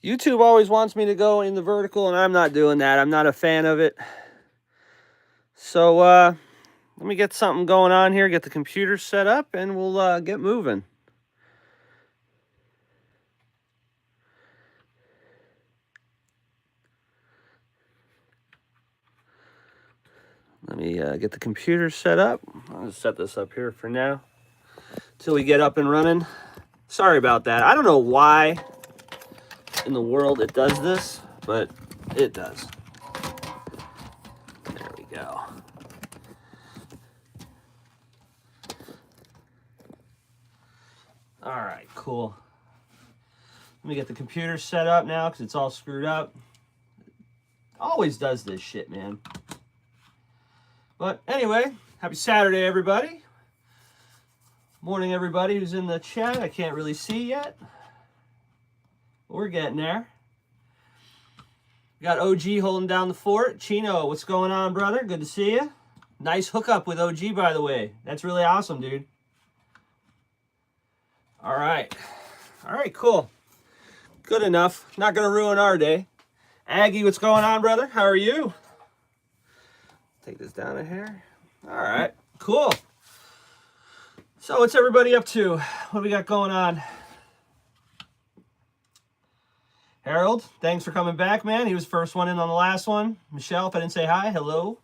YouTube always wants me to go in the vertical, and I'm not doing that. I'm not a fan of it. So let me get something going on here, get the computer set up, and we'll get moving. Let me get the computer set up. I'll just set this up here for now till we get up and running. Sorry about that. I don't know why in the world it does this, but it does. There we go. All right, cool. Let me get the computer set up now because it's all screwed up. Always does this shit, man. But anyway, happy Saturday, everybody. Morning, everybody who's in the chat. I can't really see yet. We're getting there. We got OG holding down the fort. Chino, what's going on, brother? Good to see you. Nice hookup with OG, by the way. That's really awesome, dude. All right. All right, cool. Good enough. Not going to ruin our day. Aggie, what's going on, brother? How are you? Take this down a hair. All right, cool. So what's everybody up to? What do we got going on? Harold, thanks for coming back, man. He was first one in on the last one. Michelle, if I didn't say hi, hello.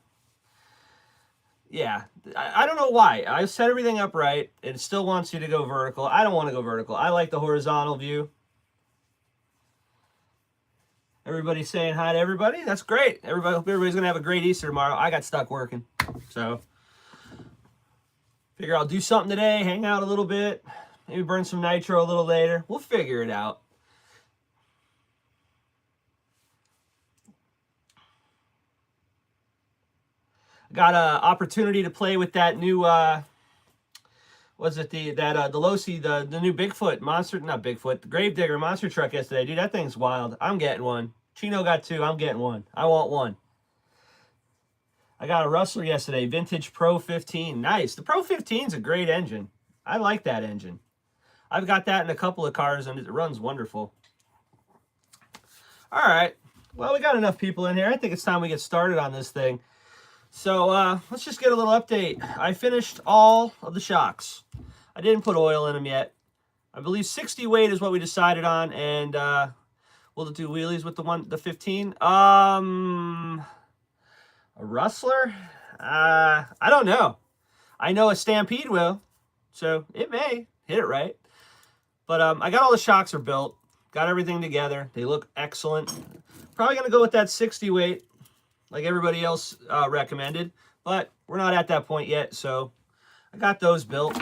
Yeah, I don't know why. I set everything up right. It still wants you to go vertical. I don't want to go vertical. I like the horizontal view. Everybody's saying hi to everybody. That's great. Everybody, hope everybody's going to have a great Easter tomorrow. I got stuck working. So, figure I'll do something today, hang out a little bit, maybe burn some nitro a little later. We'll figure it out. Got an opportunity to play with that new, was it the Delosi, the new Bigfoot monster, not Bigfoot, the Gravedigger monster truck yesterday. Dude, that thing's wild. I'm getting one. Chino got two. I'm getting one. I want one. I got a Rustler yesterday, vintage Pro 15. Nice. The Pro 15 is a great engine. I like that engine. I've got that in a couple of cars, and it runs wonderful. All right. Well, we got enough people in here. I think it's time we get started on this thing. So let's just get a little update. I finished all of the shocks. I didn't put oil in them yet. I believe 60 weight is what we decided on, and we'll do wheelies with the 15. A Rustler? I don't know. I know a Stampede will, so it may hit it right. But I got all the shocks are built. Got everything together. They look excellent. Probably going to go with that 60 weight like everybody else recommended. But we're not at that point yet, so I got those built.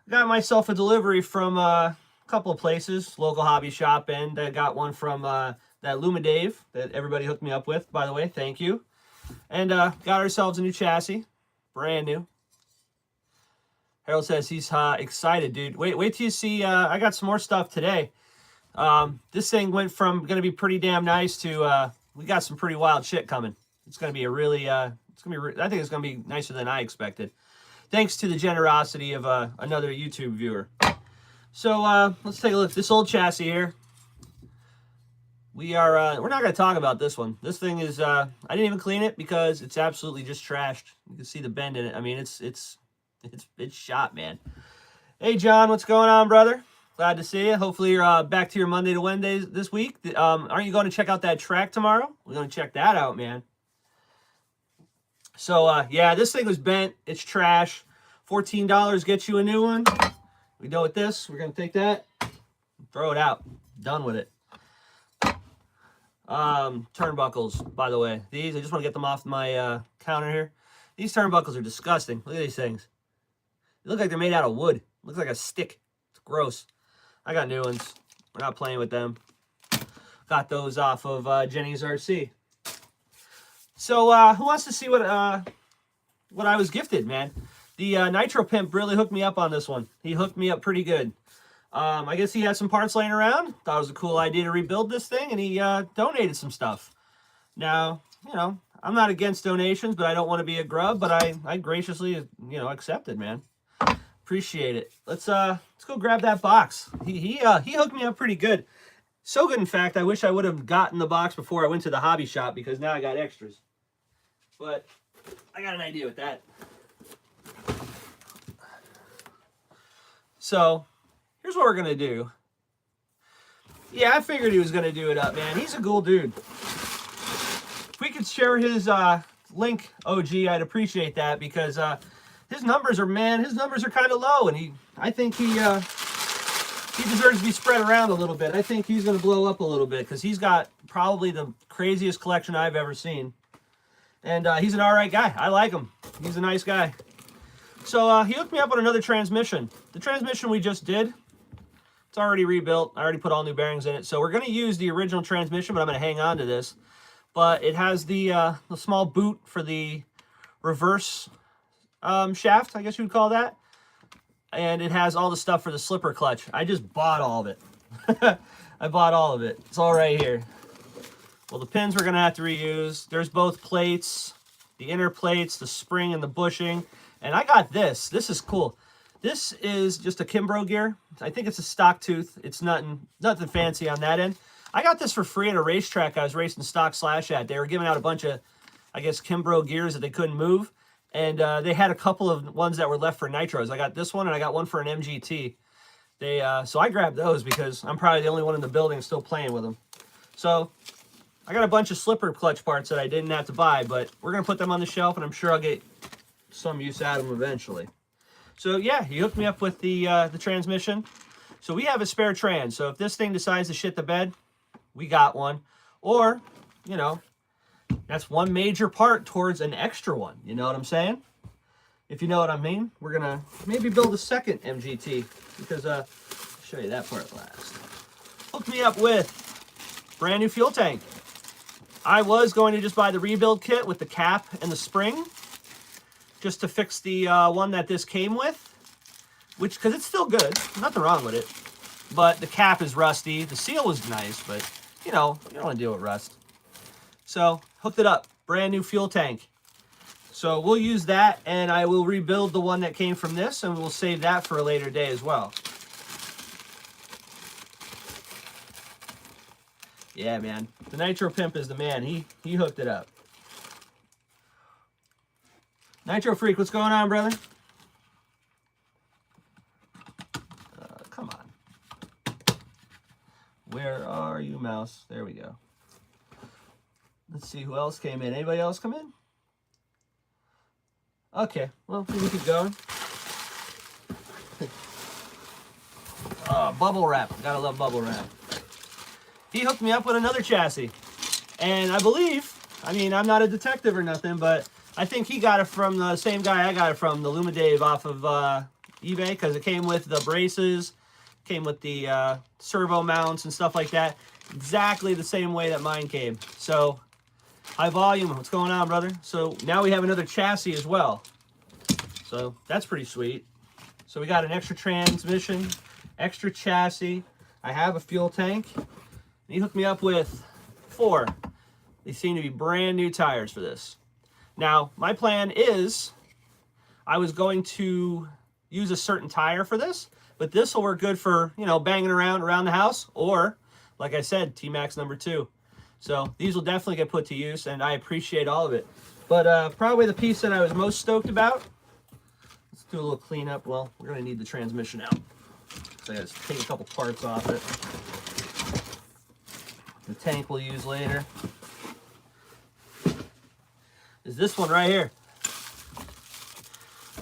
Got myself a delivery from a couple of places, local hobby shop, and I got one from that Lumadave that everybody hooked me up with, by the way. Thank you. And got ourselves a new chassis, brand new. Harold says he's excited, dude. Wait till you see. I got some more stuff today. This thing went from going to be pretty damn nice to we got some pretty wild shit coming. It's going to be a really I think it's going to be nicer than I expected. Thanks to the generosity of another YouTube viewer. So let's take a look at this old chassis here. We're not going to talk about this one. This thing is I didn't even clean it because it's absolutely just trashed. You can see the bend in it. I mean, it's shot, man. Hey John, what's going on, brother? Glad to see you. Hopefully you're back to your Monday to Wednesdays this week. Aren't you going to check out that track tomorrow? We're going to check that out, man. So yeah, this thing was bent. It's trash. $14 gets you a new one. We know with this. We're going to take that, throw it out. Done with it. Turnbuckles, by the way. These, I just want to get them off my counter here. These turnbuckles are disgusting. Look at these things. They look like they're made out of wood. Looks like a stick. It's gross. I got new ones. We're not playing with them. Got those off of Jenny's RC. So, who wants to see what I was gifted, man? The Nitro Pimp really hooked me up on this one. He hooked me up pretty good. I guess he had some parts laying around. Thought it was a cool idea to rebuild this thing, and he donated some stuff. Now, you know, I'm not against donations, but I don't want to be a grub, but I graciously, you know, accepted, man. Appreciate it. Let's go grab that box. He hooked me up pretty good. So good, in fact, I wish I would have gotten the box before I went to the hobby shop, because now I got extras. But I got an idea with that. So here's what we're going to do. Yeah, I figured he was going to do it up, man. He's a cool dude. If we could share his link, OG, I'd appreciate that, because his numbers are kind of low, and I think he deserves to be spread around a little bit. I think he's going to blow up a little bit, because he's got probably the craziest collection I've ever seen. And he's an all right guy. I like him. He's a nice guy. So he hooked me up on another transmission. The transmission we just did, it's already rebuilt. I already put all new bearings in it. So we're going to use the original transmission, but I'm going to hang on to this. But it has the small boot for the reverse shaft, I guess you would call that. And it has all the stuff for the slipper clutch. I just bought all of it. I bought all of it. It's all right here. Well, the pins we're going to have to reuse. There's both plates, the inner plates, the spring and the bushing. And I got this. This is cool. This is just a Kimbrough gear. I think it's a stock tooth. It's nothing fancy on that end. I got this for free at a racetrack I was racing stock slash at. They were giving out a bunch of, I guess, Kimbrough gears that they couldn't move. And they had a couple of ones that were left for nitros. I got this one, and I got one for an MGT. So I grabbed those because I'm probably the only one in the building still playing with them. So I got a bunch of slipper clutch parts that I didn't have to buy, but we're going to put them on the shelf, and I'm sure I'll get some use out of them eventually. So yeah, he hooked me up with the transmission. So we have a spare trans. So if this thing decides to shit the bed, we got one. Or, you know, that's one major part towards an extra one. You know what I'm saying? If you know what I mean. We're going to maybe build a second MGT, because I'll show you that part last. Hooked me up with brand new fuel tank. I was going to just buy the rebuild kit with the cap and the spring, just to fix the one that this came with, which, because it's still good, nothing wrong with it, but the cap is rusty. The seal was nice, but you know, you don't want to deal with rust. So hooked it up, brand new fuel tank. So we'll use that, and I will rebuild the one that came from this, and we'll save that for a later day as well. Yeah, man, the Nitro Pimp is the man. He hooked it up. Nitro Freak, what's going on, brother? Come on. Where are you, mouse? There we go. Let's see who else came in. Anybody else come in? Okay, well, we can keep going. Bubble wrap. Gotta love bubble wrap. He hooked me up with another chassis. And I believe, I mean, I'm not a detective or nothing, but I think he got it from the same guy I got it from, the Lumidave off of eBay, because it came with the braces, came with the servo mounts and stuff like that. Exactly the same way that mine came. So, high volume, what's going on, brother? So, now we have another chassis as well. So, that's pretty sweet. So, we got an extra transmission, extra chassis. I have a fuel tank. And he hooked me up with 4. They seem to be brand new tires for this. Now, my plan is, I was going to use a certain tire for this, but this will work good for, you know, banging around the house, or, like I said, tmaxx number 2. So these will definitely get put to use, and I appreciate all of it. But probably the piece that I was most stoked about, let's do a little cleanup. Well, we're going to need the transmission out. So I got to take a couple parts off it. The tank we'll use later. Is this one right here.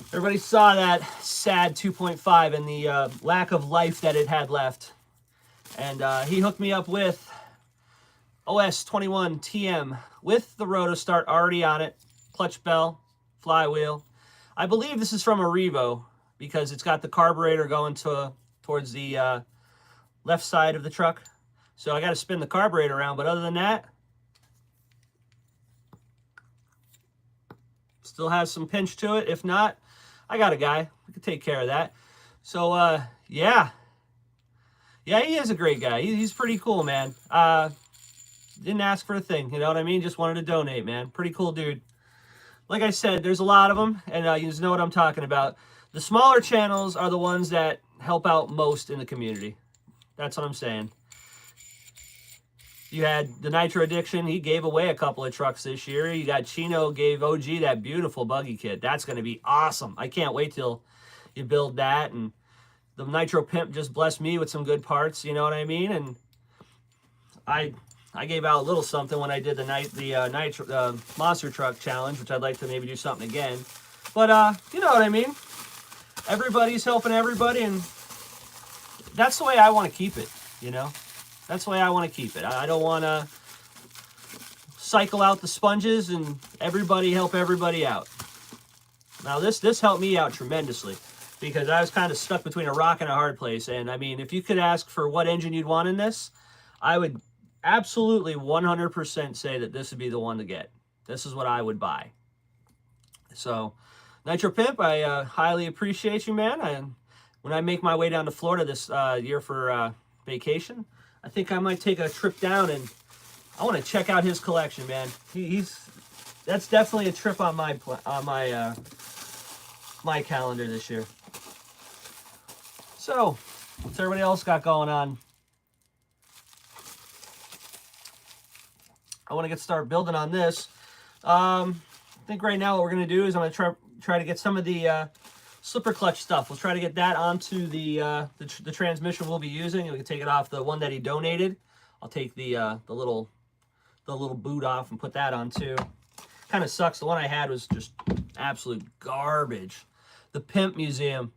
Everybody saw that sad 2.5 and the lack of life that it had left. And he hooked me up with OS 21 TM with the Rotostart already on it, clutch bell, flywheel. I believe this is from a Revo, because it's got the carburetor going towards the left side of the truck. So I got to spin the carburetor around, but other than that, still has some pinch to it. If not, I got a guy who can take care of that. So, yeah, he is a great guy. He's pretty cool, man. Didn't ask for a thing, you know what I mean? Just wanted to donate, man. Pretty cool dude. Like I said, there's a lot of them, and you just know what I'm talking about. The smaller channels are the ones that help out most in the community. That's what I'm saying. You had the Nitro Addiction. He gave away a couple of trucks this year. You got Chino gave OG that beautiful buggy kit. That's going to be awesome. I can't wait till you build that. And the Nitro Pimp just blessed me with some good parts. You know what I mean? And I gave out a little something when I did the Monster Truck Challenge, which I'd like to maybe do something again. But you know what I mean? Everybody's helping everybody, and that's the way I want to keep it, you know? That's the way I want to keep it. I don't want to cycle out the sponges and everybody help everybody out. Now, this helped me out tremendously because I was kind of stuck between a rock and a hard place. And, I mean, if you could ask for what engine you'd want in this, I would absolutely 100% say that this would be the one to get. This is what I would buy. So, Nitro Pimp, I highly appreciate you, man. When I make my way down to Florida this year for vacation, I think I might take a trip down and I want to check out his collection, man. That's definitely a trip on my my calendar this year. So, what's everybody else got going on? I want to start building on this. I think right now what we're going to do is I'm going to try to get some of the slipper clutch stuff. We'll try to get that onto the transmission we'll be using. We can take it off the one that he donated. I'll take the little boot off and put that on too. Kind of sucks. The one I had was just absolute garbage. The Pimp Museum.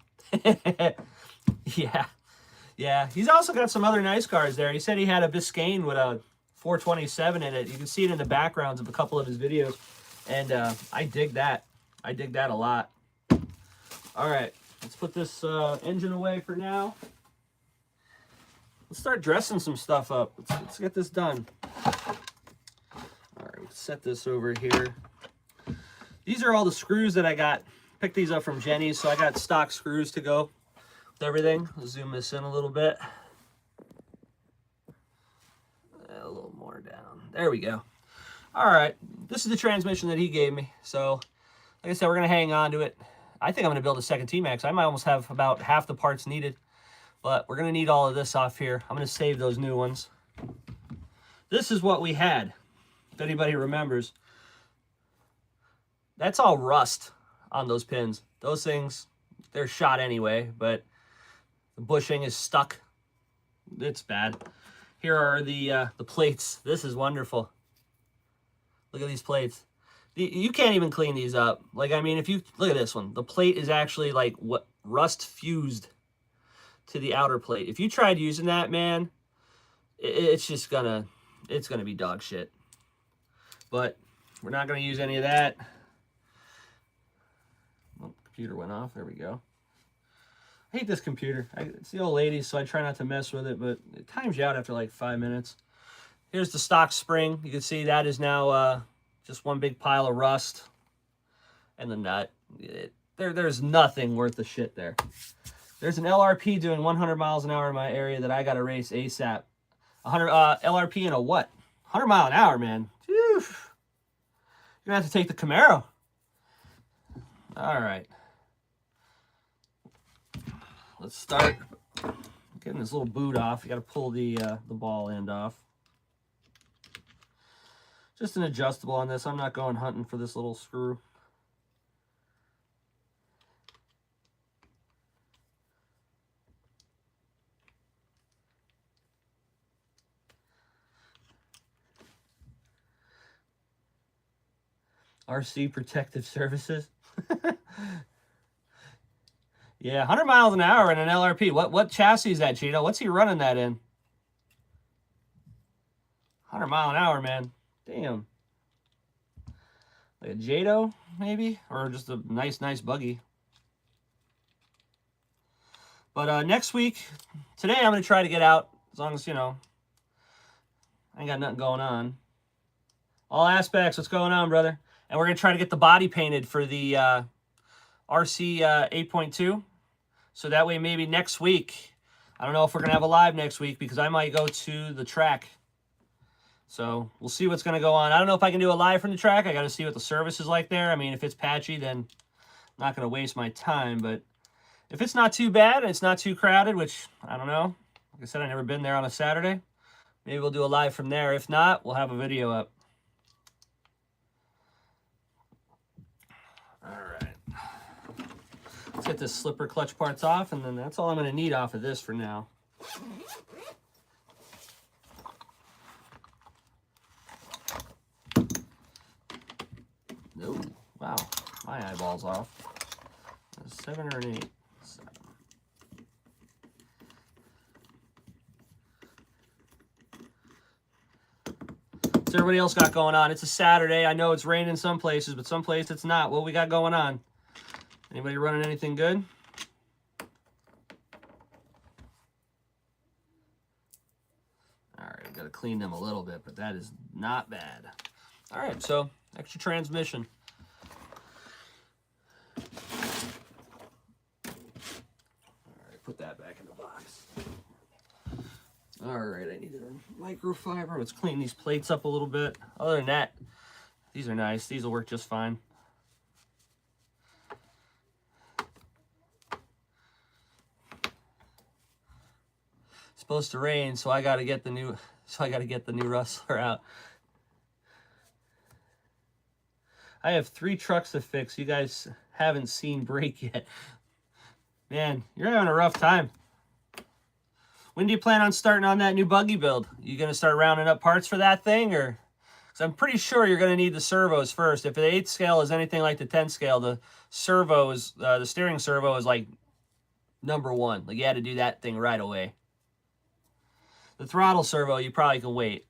Yeah. He's also got some other nice cars there. He said he had a Biscayne with a 427 in it. You can see it in the backgrounds of a couple of his videos. And I dig that. I dig that a lot. All right, let's put this engine away for now. Let's start dressing some stuff up. Let's get this done. All right, let's set this over here. These are all the screws that I got. Picked these up from Jenny's, so I got stock screws to go with everything. I'll zoom this in a little bit. A little more down. There we go. All right, this is the transmission that he gave me. So, like I said, we're going to hang on to it. I think I'm going to build a second tmaxx. I might almost have about half the parts needed. But we're going to need all of this off here. I'm going to save those new ones. This is what we had, if anybody remembers. That's all rust on those pins. Those things, they're shot anyway, but the bushing is stuck. It's bad. Here are the plates. This is wonderful. Look at these plates. You can't even clean these up. Like, I mean, if you look at this one, the plate is actually like what rust fused to the outer plate. If you tried using that, man, it's just gonna be dog shit. But we're not gonna use any of that. Oh, computer went off. There we go. I hate this computer. It's the old lady, so I try not to mess with it, but it times you out after like 5 minutes. Here's the stock spring. You can see that is now just one big pile of rust. And the nut. There's nothing worth the shit there. There's an LRP doing 100 miles an hour in my area that I got to race ASAP. 100 LRP in a what? 100 mile an hour, man. Phew. You're going to have to take the Camaro. All right. Let's start getting this little boot off. You got to pull the ball end off. Just an adjustable on this. I'm not going hunting for this little screw. RC Protective Services. Yeah, 100 miles an hour in an LRP. What chassis is that, Cheeto? What's he running that in? 100 mile an hour, man. Damn. Like a Jado, maybe? Or just a nice buggy. But next week, today I'm going to try to get out, as long as, you know, I ain't got nothing going on. All aspects, what's going on, brother? And we're going to try to get the body painted for the RC 8.2. So that way maybe next week, I don't know if we're going to have a live next week because I might go to the track. So we'll see what's going to go on. I don't know if I can do a live from the track. I got to see what the service is like there. I mean, if it's patchy, then I'm not going to waste my time. But if it's not too bad and it's not too crowded, which I don't know. Like I said, I've never been there on a Saturday. Maybe we'll do a live from there. If not, we'll have a video up. All right. Let's get this slipper clutch parts off, and then that's all I'm going to need off of this for now. Oh, wow. My eyeball's off. 7 or an 8? 7. What's everybody else got going on? It's a Saturday. I know it's raining some places, but some places it's not. What we got going on? Anybody running anything good? All right, I've got to clean them a little bit, but that is not bad. All right, so extra transmission. Put that back in the box. All right, I need a microfiber. Let's clean these plates up a little bit. Other than that, these are nice. These will work just fine. It's supposed to rain, so I got to get the new rustler out. I have 3 trucks to fix. You guys haven't seen break yet. Man, you're having a rough time. When do you plan on starting on that new buggy build? You going to start rounding up parts for that thing? Or, because I'm pretty sure you're going to need the servos first. If the 8 scale is anything like the 10 scale, the servos, the steering servo is like #1. Like you had to do that thing right away. The throttle servo, you probably can wait.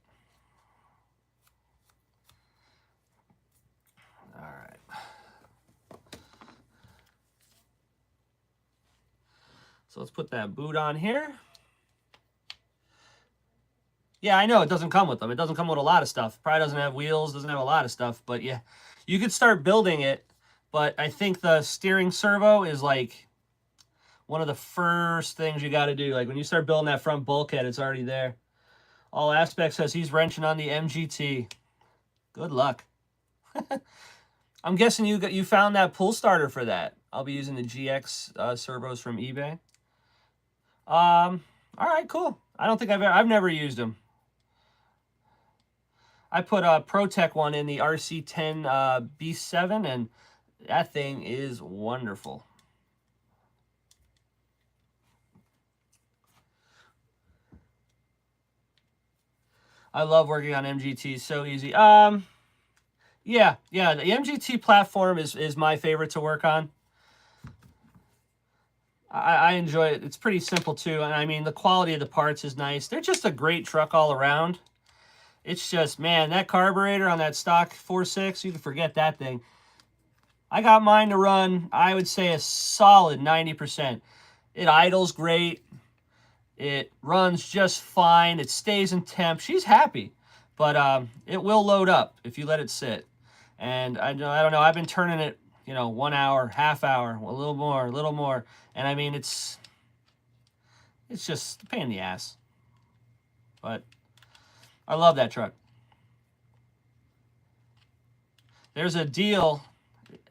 So let's put that boot on here. Yeah, I know it doesn't come with them. It doesn't come with a lot of stuff. Probably doesn't have wheels, doesn't have a lot of stuff. But yeah, you could start building it. But I think the steering servo is like one of the first things you got to do. Like when you start building that front bulkhead, it's already there. All Aspects says he's wrenching on the MGT. Good luck. I'm guessing you found that pull starter for that. I'll be using the GX servos from eBay. All right, cool. I don't think I've never used them. I put a ProTech one in the RC10 B7, and that thing is wonderful. I love working on MGTs. So easy. Yeah, the MGT platform is my favorite to work on. I enjoy it. It's pretty simple too, and I mean the quality of the parts is nice. They're just a great truck all around. It's just, man, that carburetor on that stock 4.6, you can forget that thing. I got mine to run, I would say, a solid 90%. It idles great. It runs just fine. It stays in temp. She's happy, but it will load up if you let it sit. And I don't know. I've been turning it, 1 hour, half hour, a little more. And I mean, it's just a pain in the ass. But I love that truck. There's a deal.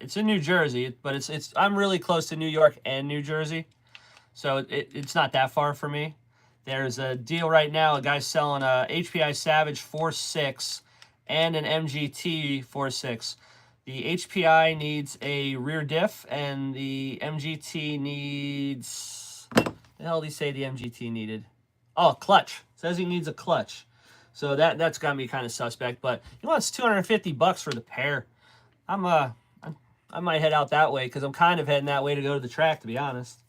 It's in New Jersey, but I'm really close to New York and New Jersey, so it's not that far for me. There's a deal right now. A guy's selling a HPI Savage 4.6 and an MGT 4.6. The HPI needs a rear diff, and the MGT needs... What the hell did he say the MGT needed? Oh, clutch. Says he needs a clutch. So that's got me kind of suspect, but he wants $250 for the pair. I might head out that way because I'm kind of heading that way to go to the track, to be honest.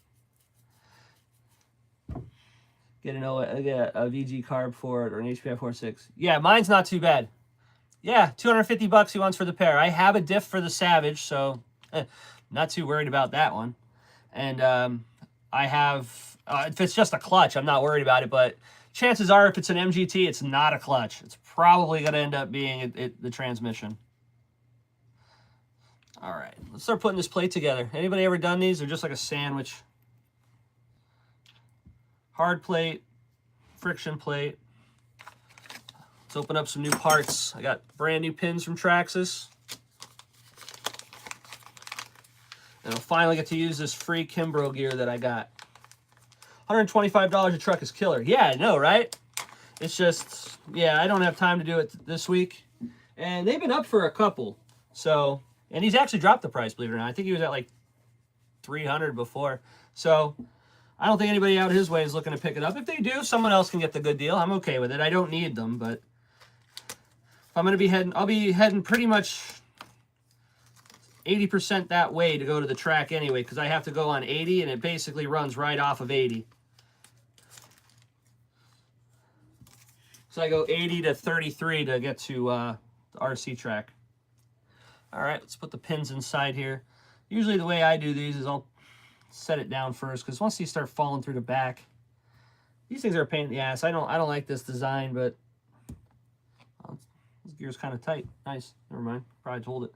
Get a VG carb for it or an HPI 4.6. Yeah, mine's not too bad. Yeah, $250 he wants for the pair. I have a diff for the Savage, so not too worried about that one. And I have, if it's just a clutch, I'm not worried about it, but chances are if it's an MGT, it's not a clutch. It's probably going to end up being the transmission. All right, let's start putting this plate together. Anybody ever done these? They're just like a sandwich. Hard plate, friction plate. Let's open up some new parts. I got brand new pins from tmaxx. And I'll finally get to use this free Kimbrough gear that I got. $125 a truck is killer. Yeah, I know, right? It's just, yeah, I don't have time to do it this week. And they've been up for a couple. So, and he's actually dropped the price, believe it or not. I think he was at like 300 before. So, I don't think anybody out his way is looking to pick it up. If they do, someone else can get the good deal. I'm okay with it. I don't need them, but if I'm going to be heading, I'll be heading pretty much 80% that way to go to the track anyway, because I have to go on 80, and it basically runs right off of 80. So I go 80 to 33 to get to the RC track. All right, let's put the pins inside here. Usually the way I do these is I'll set it down first, because once these start falling through the back, these things are a pain in the ass. I don't like this design, but this gear's kind of tight. Nice. Never mind. Probably told it.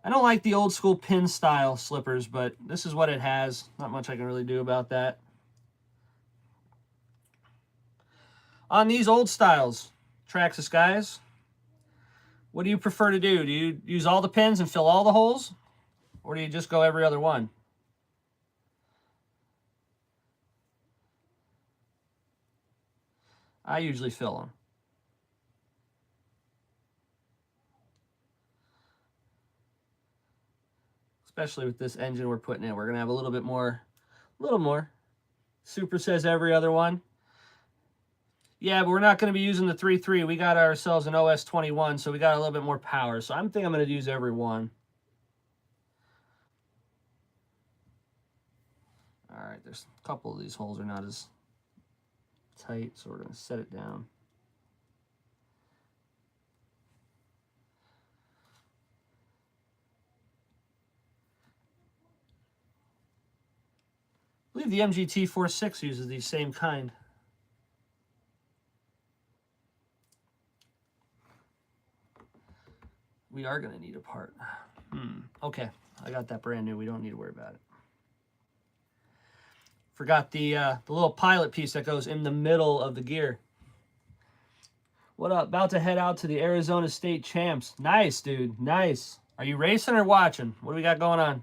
I don't like the old school pin style slippers, but this is what it has. Not much I can really do about that. On these old styles, Traxxas guys, what do you prefer to do? Do you use all the pins and fill all the holes? Or do you just go every other one? I usually fill them. Especially with this engine we're putting in. We're going to have a little bit more, Super says every other one. Yeah, but we're not going to be using the 3.3. We got ourselves an OS 21, so we got a little bit more power. So I'm going to use every one. All right, there's a couple of these holes are not as tight, so we're going to set it down. I believe the MGT 4.6 uses the same kind. We are going to need a part. Okay, I got that brand new. We don't need to worry about it. Forgot the little pilot piece that goes in the middle of the gear. What up? About to head out to the Arizona State Champs. Nice, dude. Nice. Are you racing or watching? What do we got going on?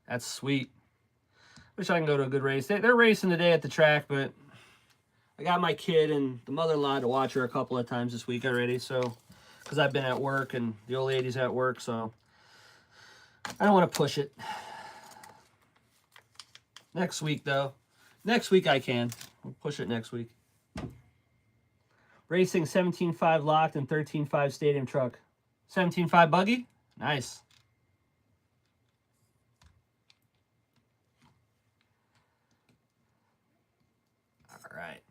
That's sweet. Wish I can go to a good race. They're racing today at the track, but I got my kid and the mother-in-law to watch her a couple of times this week already, so because I've been at work and the old lady's at work, so I don't want to push it. Next week, though. Next week I can. We'll push it next week. Racing 17.5 locked and 13.5 stadium truck. 17.5 buggy? Nice. All right.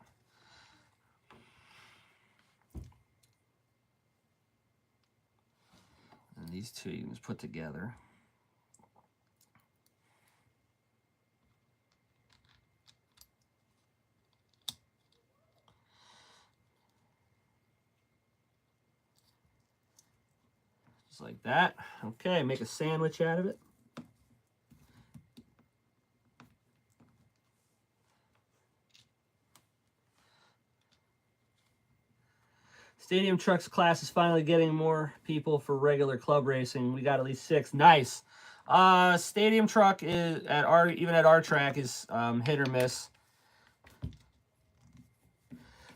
And these two you can just put together. Just like that. Okay, make a sandwich out of it. Stadium Trucks class is finally getting more people for regular club racing. We got at least 6. Nice. Stadium Truck is even at our track is hit or miss.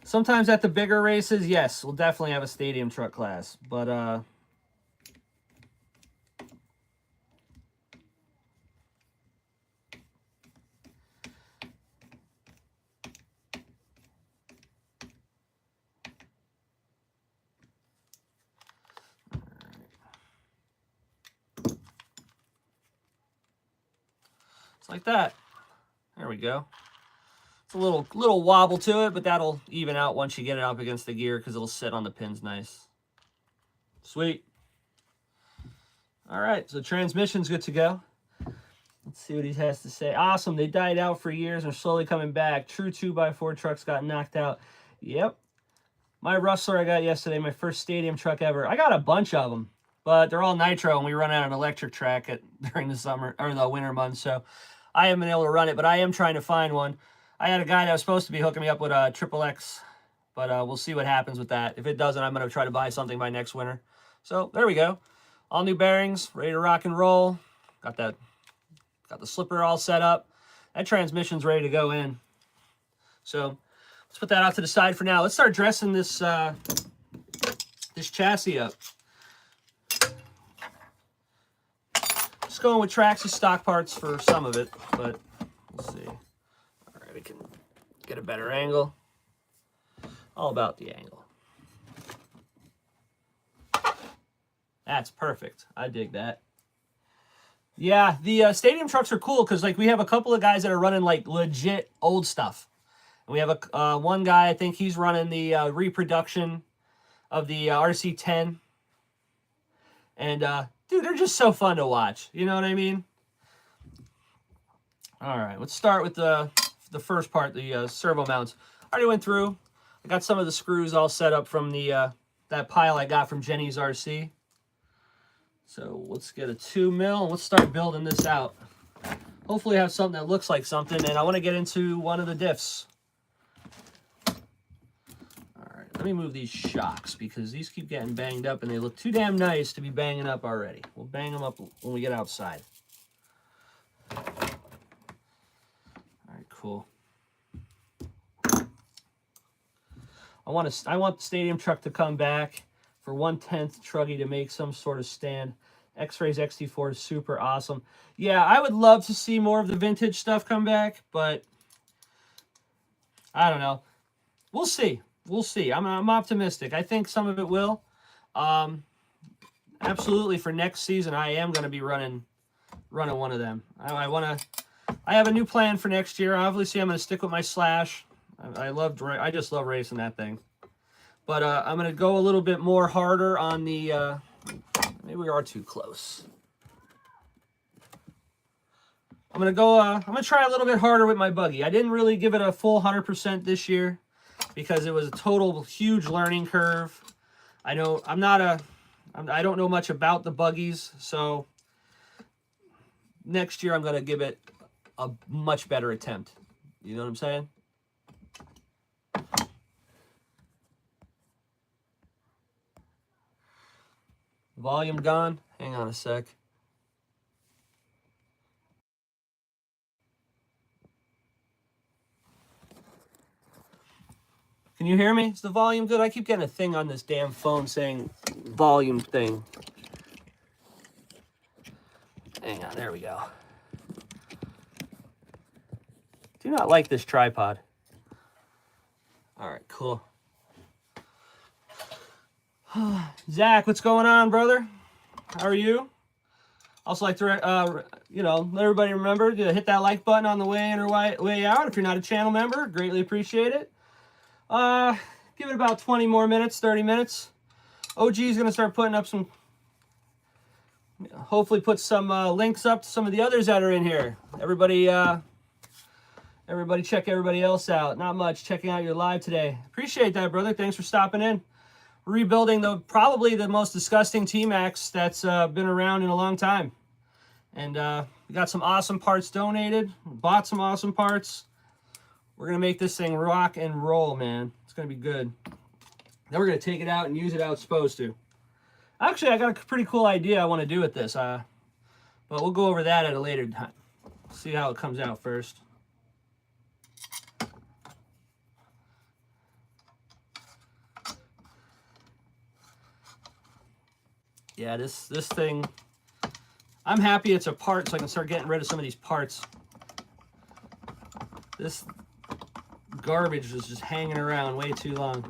Sometimes at the bigger races, yes, we'll definitely have a Stadium Truck class, but like that. There we go. It's a little wobble to it, but that'll even out once you get it up against the gear because it'll sit on the pins nice. Sweet. All right, so transmission's good to go. Let's see what he has to say. Awesome. They died out for years and are slowly coming back. True 2x4 trucks got knocked out. Yep. My Rustler I got yesterday, my first stadium truck ever. I got a bunch of them, but they're all nitro, and we run out an electric track during the summer or the winter months, so I haven't been able to run it, but I am trying to find one. I had a guy that was supposed to be hooking me up with a tmaxx, but we'll see what happens with that. If it doesn't, I'm going to try to buy something by next winter. So there we go. All new bearings, ready to rock and roll. Got the slipper all set up. That transmission's ready to go in. So let's put that out to the side for now. Let's start dressing this this chassis up. Just going with tmaxx stock parts for some of it, but we'll see. All right, we can get a better angle. All about the angle. That's perfect. I dig that. Yeah, the stadium trucks are cool because like we have a couple of guys that are running like legit old stuff. And we have a one guy, I think he's running the reproduction of the RC10. And dude, they're just so fun to watch. You know what I mean? All right, let's start with the first part, the servo mounts. I already went through. I got some of the screws all set up from the that pile I got from Jenny's RC. So let's get a 2 mil and let's start building this out. Hopefully I have something that looks like something, and I want to get into one of the diffs. All right, let me move these shocks because these keep getting banged up and they look too damn nice to be banging up already. We'll bang them up when we get outside. All right, cool. I want the stadium truck to come back for 1/10 truggy to make some sort of stand. X-Rays XT4 is super awesome. Yeah, I would love to see more of the vintage stuff come back, but I don't know. We'll see. We'll see. I'm optimistic. I think some of it will. Absolutely, for next season, I am going to be running one of them. I have a new plan for next year. Obviously, I'm going to stick with my Slash. I just love racing that thing. But I'm going to go a little bit more harder on the... maybe we are too close. I'm going to try a little bit harder with my buggy. I didn't really give it a full 100% this year because it was a total huge learning curve. I don't know much about the buggies, so next year I'm going to give it a much better attempt. You know what I'm saying? Volume gone. Hang on a sec. Can you hear me? Is the volume good? I keep getting a thing on this damn phone saying volume thing. Hang on, there we go. Do not like this tripod. All right, cool. Zach, what's going on, brother? How are you? Also like to, let everybody remember to hit that like button on the way in or way out. If you're not a channel member, greatly appreciate it. Give it about 20 more minutes, 30 minutes. OG is going to start putting up some, hopefully put some links up to some of the others that are in here. Everybody check everybody else out. Not much checking out your live today. Appreciate that, brother. Thanks for stopping in. Rebuilding probably the most disgusting tmaxx that's been around in a long time. And we got some awesome parts donated. Bought some awesome parts. We're going to make this thing rock and roll, man. It's going to be good. Then we're going to take it out and use it how it's supposed to. Actually, I got a pretty cool idea I want to do with this. But we'll go over that at a later time. See how it comes out first. Yeah, this thing, I'm happy it's a part so I can start getting rid of some of these parts. This garbage was just hanging around way too long.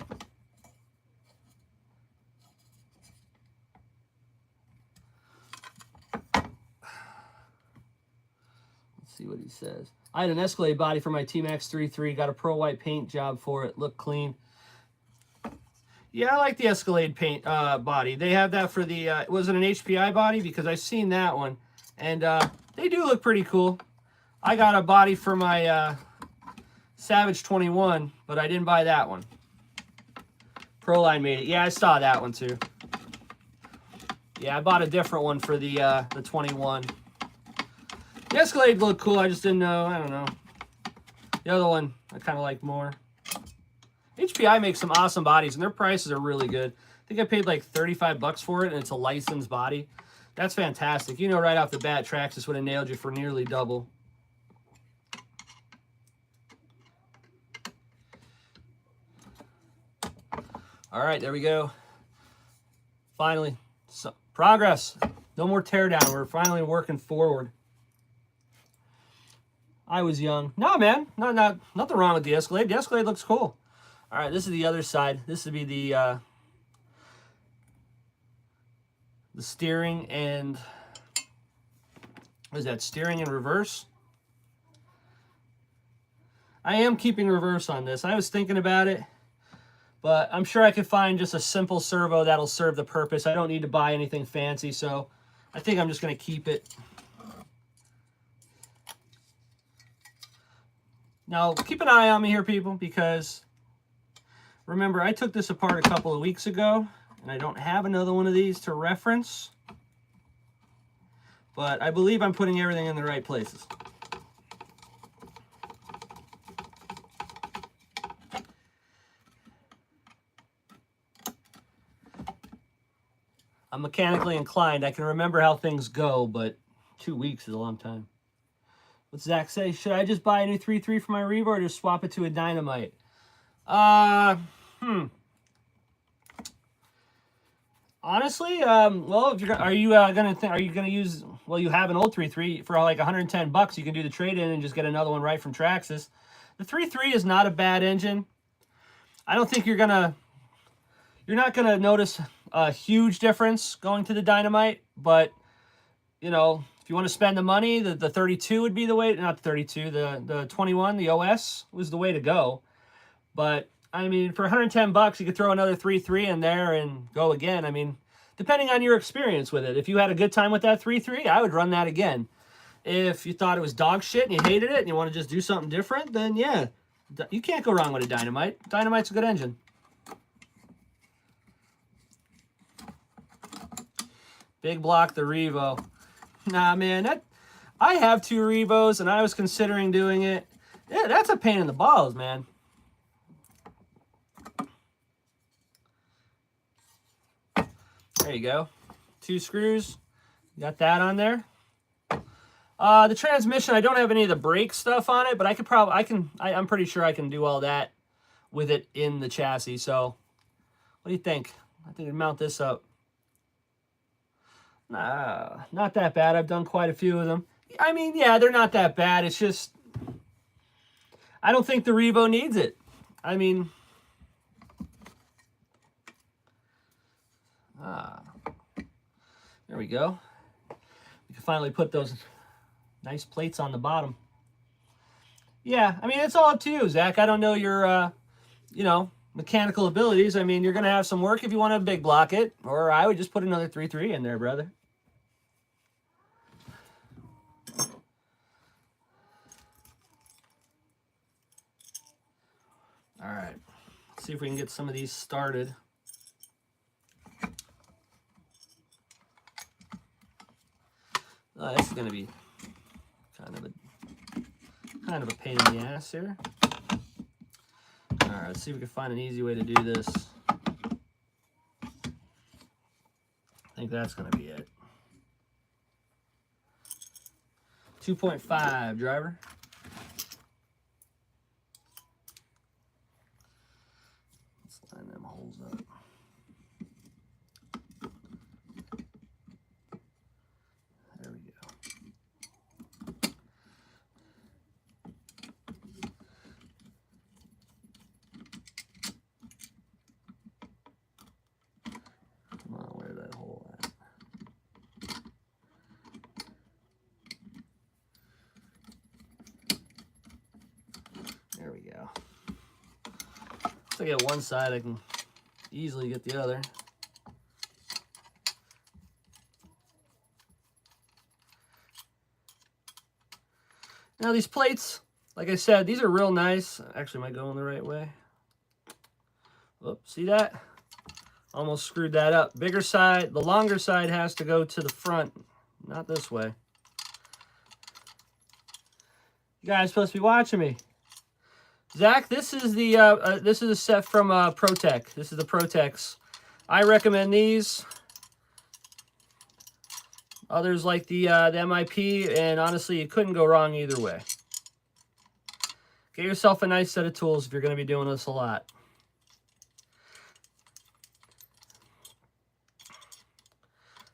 Let's see what he says. I had an Escalade body for my tmaxx 3.3, got a pearl white paint job for it, looked clean. Yeah, I like the Escalade paint body. They have that for the, was it an HPI body? Because I've seen that one. And they do look pretty cool. I got a body for my Savage 21, but I didn't buy that one. Proline made it. Yeah, I saw that one too. Yeah, I bought a different one for the 21. The Escalade looked cool. I just didn't know. I don't know. The other one I kind of like more. HPI makes some awesome bodies, and their prices are really good. think I paid like 35 bucks for it, and it's a licensed body. That's fantastic. You know right off the bat, Traxxas would have nailed you for nearly double. All right, there we go. Finally, progress. No more teardown. We're finally working forward. I was young. No, man. Nothing wrong with the Escalade. The Escalade looks cool. All right, this is the other side. This would be the steering and... what is that? Steering and reverse? I am keeping reverse on this. I was thinking about it, but I'm sure I could find just a simple servo that'll serve the purpose. I don't need to buy anything fancy, so I think I'm just going to keep it. Now, keep an eye on me here, people, because remember, I took this apart a couple of weeks ago, and I don't have another one of these to reference, but I believe I'm putting everything in the right places. I'm mechanically inclined. I can remember how things go, but 2 weeks is a long time. What's Zach say? Should I just buy a new 3.3 for my Revo or just swap it to a Dynamite? Honestly, well, if you're are you gonna use? Well, you have an old 3.3 for like 110 bucks. You can do the trade-in and just get another one right from Traxxas. The 3.3 is not a bad engine. I don't think you're not gonna notice a huge difference going to the Dynamite, but you know, if you want to spend the money, the 32 would be the way. Not the 32, the 21, the OS was the way to go. But I mean, for 110 bucks, you could throw another 3.3 in there and go again. I mean, depending on your experience with it. If you had a good time with that 3.3, I would run that again. If you thought it was dog shit and you hated it and you want to just do something different, then yeah, you can't go wrong with a Dynamite. Dynamite's a good engine. Big block the Revo. Nah, man, I have 2 Revos and I was considering doing it. Yeah, that's a pain in the balls, man. There you go. 2 screws. Got that on there. The transmission, I don't have any of the brake stuff on it, but I'm pretty sure I can do all that with it in the chassis. So, what do you think? I think I'd mount this up. Nah, not that bad. I've done quite a few of them. I mean, yeah, they're not that bad. It's just, I don't think the Revo needs it. I mean, there we go. We can finally put those nice plates on the bottom. Yeah, I mean, it's all up to you, Zach. I don't know your, you know, mechanical abilities. I mean, you're going to have some work if you want to big block it, or I would just put another 3.3 in there, brother. All right, let's see if we can get some of these started. This is going to be kind of a pain in the ass here. All right, let's see if we can find an easy way to do this. I think that's going to be it. 2.5, driver. Let's line them holes up. There we go. Come on, where's that hole at? There we go. If I get one side, I can easily get the other. Now these plates, like I said, these are real nice. Actually, am I going the right way? Whoop, see that? Almost screwed that up. Bigger side, the longer side has to go to the front, not this way. You guys are supposed to be watching me. Zach, this is the this is a set from ProTech. This is the ProTech's I recommend these. Others like the MIP, and honestly, you couldn't go wrong either way. Get yourself a nice set of tools if you're going to be doing this a lot.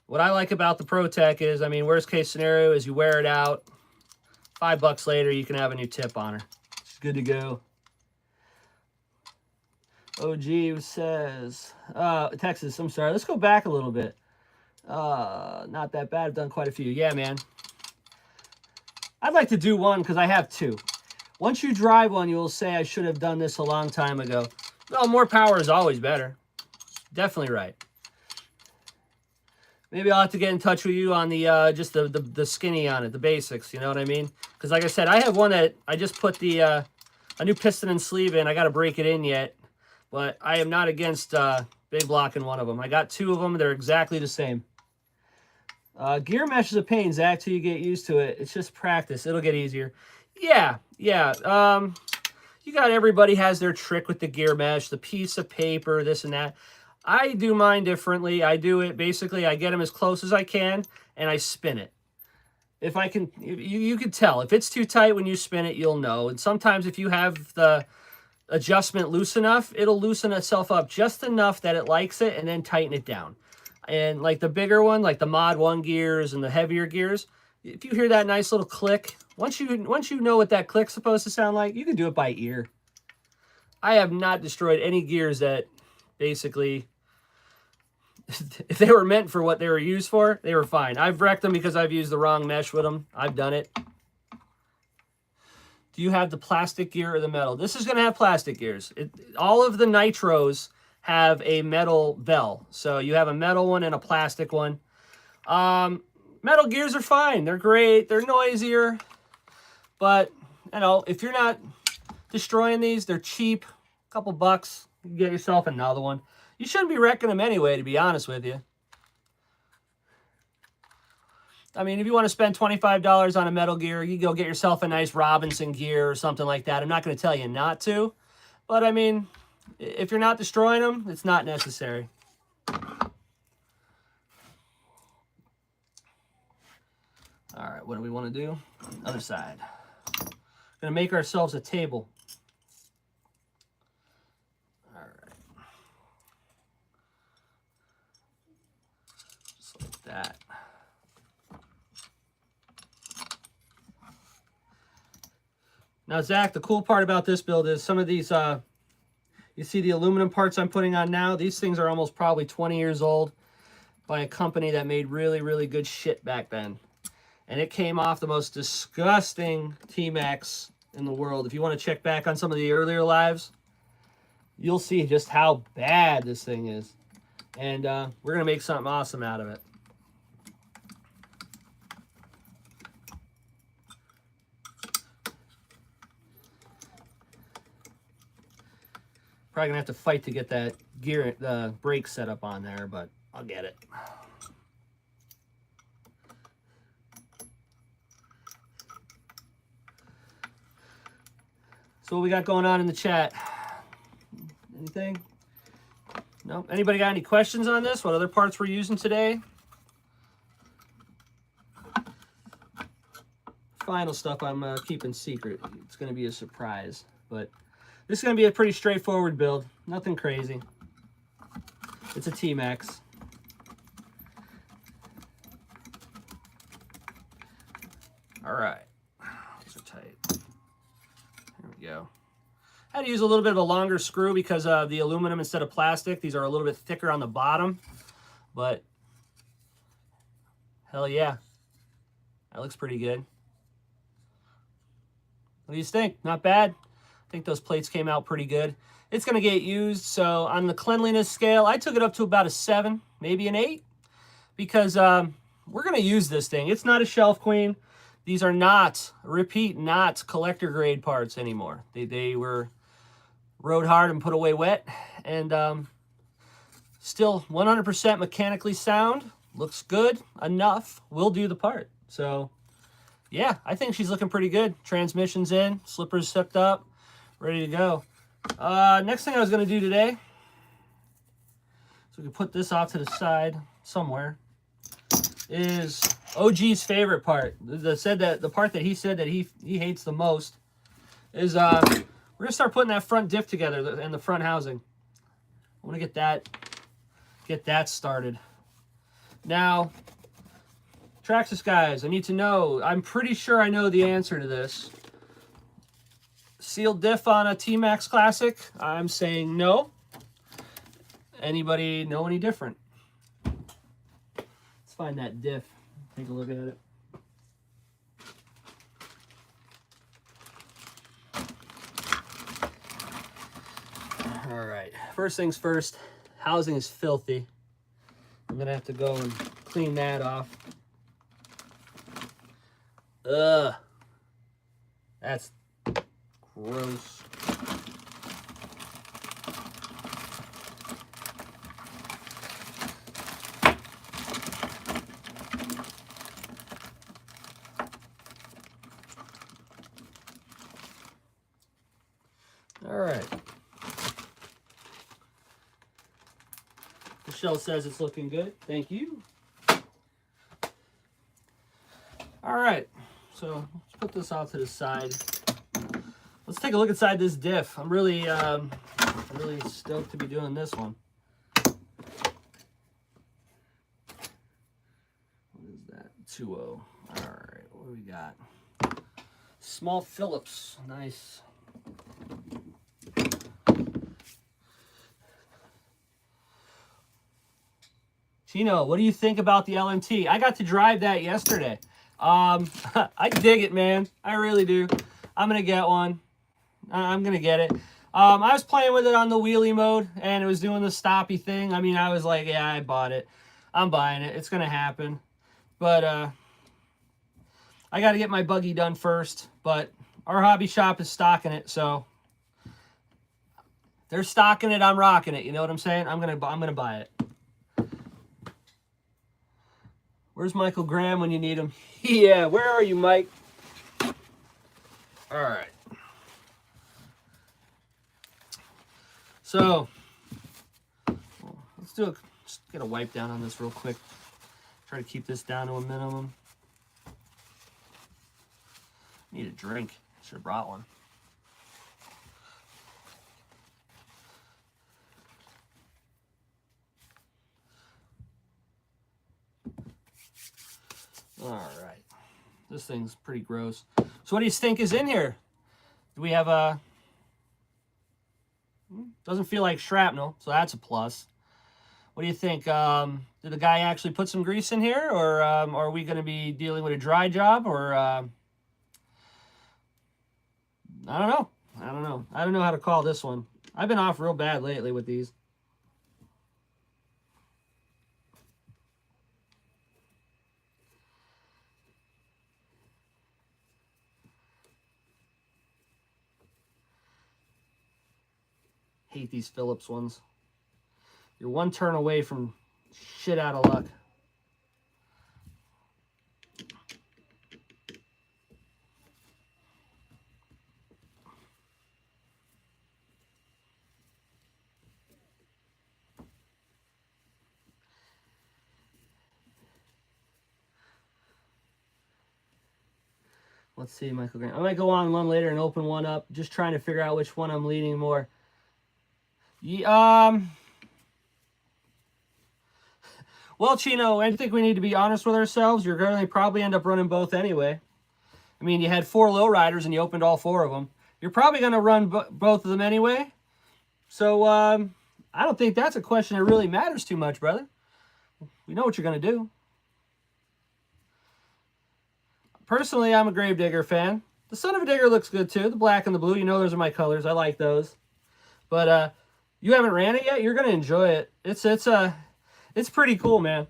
What I like about the ProTech is, I mean, worst case scenario is you wear it out. $5 later, you can have a new tip on her. It's good to go. OG says, Texas, I'm sorry. Let's go back a little bit. Not that bad. I've done quite a few. Yeah, man. I'd like to do one because I have two. Once you drive one, you will say I should have done this a long time ago. Well, more power is always better. Definitely right. Maybe I'll have to get in touch with you on the just the skinny on it, the basics. You know what I mean? Because like I said, I have one that I just put the a new piston and sleeve in. I got to break it in yet, but I am not against big block in one of them. I got two of them. They're exactly the same. Gear mesh is a pain, Zach, till you get used to it. It's just practice. It'll get easier. Yeah. You got everybody has their trick with the gear mesh, the piece of paper, this and that. I do mine differently. I do it basically, I get them as close as I can, and I spin it. If I can, you can tell. If it's too tight when you spin it, you'll know. And sometimes if you have the adjustment loose enough, it'll loosen itself up just enough that it likes it and then tighten it down. And like the bigger one, like the Mod 1 gears and the heavier gears, if you hear that nice little click, once you know what that click's supposed to sound like, you can do it by ear. I have not destroyed any gears that basically, if they were meant for what they were used for, they were fine. I've wrecked them because I've used the wrong mesh with them. I've done it. Do you have the plastic gear or the metal? This is going to have plastic gears. All of the nitros have a metal bell. So you have a metal one and a plastic one. Metal gears are fine. They're great. They're noisier. But, you know, if you're not destroying these, they're cheap. A couple bucks. You can get yourself another one. You shouldn't be wrecking them anyway, to be honest with you. I mean, if you want to spend $25 on a metal gear, you go get yourself a nice Robinson gear or something like that. I'm not going to tell you not to. But, I mean, if you're not destroying them, it's not necessary. All right, what do we want to do? Other side. Going to make ourselves a table. All right. Just like that. Now, Zach, the cool part about this build is some of these, you see the aluminum parts I'm putting on now? These things are almost probably 20 years old by a company that made really, really good shit back then. And it came off the most disgusting tmaxx in the world. If you want to check back on some of the earlier lives, you'll see just how bad this thing is. And we're going to make something awesome out of it. Probably going to have to fight to get that gear, the brake set up on there, but I'll get it. So what we got going on in the chat? Anything? No? Anybody got any questions on this? What other parts we're using today? Final stuff I'm keeping secret. It's going to be a surprise. But this is going to be a pretty straightforward build. Nothing crazy. It's a tmaxx. All right. These are tight. There we go. I had to use a little bit of a longer screw because of the aluminum instead of plastic. These are a little bit thicker on the bottom. But, hell yeah. That looks pretty good. What do you think? Not bad? I think those plates came out pretty good. It's going to get used, so on the cleanliness scale, I took it up to about a 7, maybe an 8, because we're going to use this thing. It's not a shelf queen. These are not, repeat, not collector grade parts anymore. They were rode hard and put away wet, and still 100% mechanically sound. Looks good enough. Will do the part. So, yeah, I think she's looking pretty good. Transmission's in, slippers hooked up, ready to go. Next thing I was going to do today so we can put this off to the side somewhere, is OG's favorite part. The part that he said that he hates the most is we're gonna start putting that front diff together and the front housing. I want to get that started. Now, Traxxas guys, I need to know, I'm pretty sure I know the answer to this. Sealed diff on a tmaxx Classic? I'm saying no. Anybody know any different? Let's find that diff. Take a look at it. All right, first things first, housing is filthy. I'm gonna have to go and clean that off. Ugh, that's gross. All right. Michelle says it's looking good. Thank you. All right. So let's put this off to the side. Let's take a look inside this diff. I'm really stoked to be doing this one. What is that? 2.0. All right. What do we got? Small Phillips. Nice. Chino, what do you think about the LMT? I got to drive that yesterday. I dig it, man. I really do. I'm going to get one. I'm going to get it. I was playing with it on the wheelie mode, and it was doing the stoppy thing. I mean, I was like, yeah, I bought it. I'm buying it. It's going to happen. But I got to get my buggy done first. But our hobby shop is stocking it, so they're stocking it. I'm rocking it. You know what I'm saying? I'm gonna buy it. Where's Michael Graham when you need him? Yeah, where are you, Mike? All right. So, let's just get a wipe down on this real quick. Try to keep this down to a minimum. Need a drink. Should have brought one. All right. This thing's pretty gross. So what do you think is in here? Do we have a... Doesn't feel like shrapnel, so that's a plus. What do you think? Did the guy actually put some grease in here? Or are we going to be dealing with a dry job? Or... I don't know. I don't know how to call this one. I've been off real bad lately with these. Hate these Phillips ones. You're one turn away from shit out of luck. Let's see, Michael Grant. I might go on one later and open one up, just trying to figure out which one I'm leaning more. Well, Chino, I think we need to be honest with ourselves. You're going to probably end up running both anyway. I mean, you had 4 lowriders and you opened all 4 of them. You're probably going to run both of them anyway. So, I don't think that's a question that really matters too much, brother. We know what you're going to do. Personally, I'm a Gravedigger fan. The Son of a Digger looks good too. The black and the blue, you know those are my colors. I like those. But you haven't ran it yet? You're going to enjoy it. It's pretty cool, man.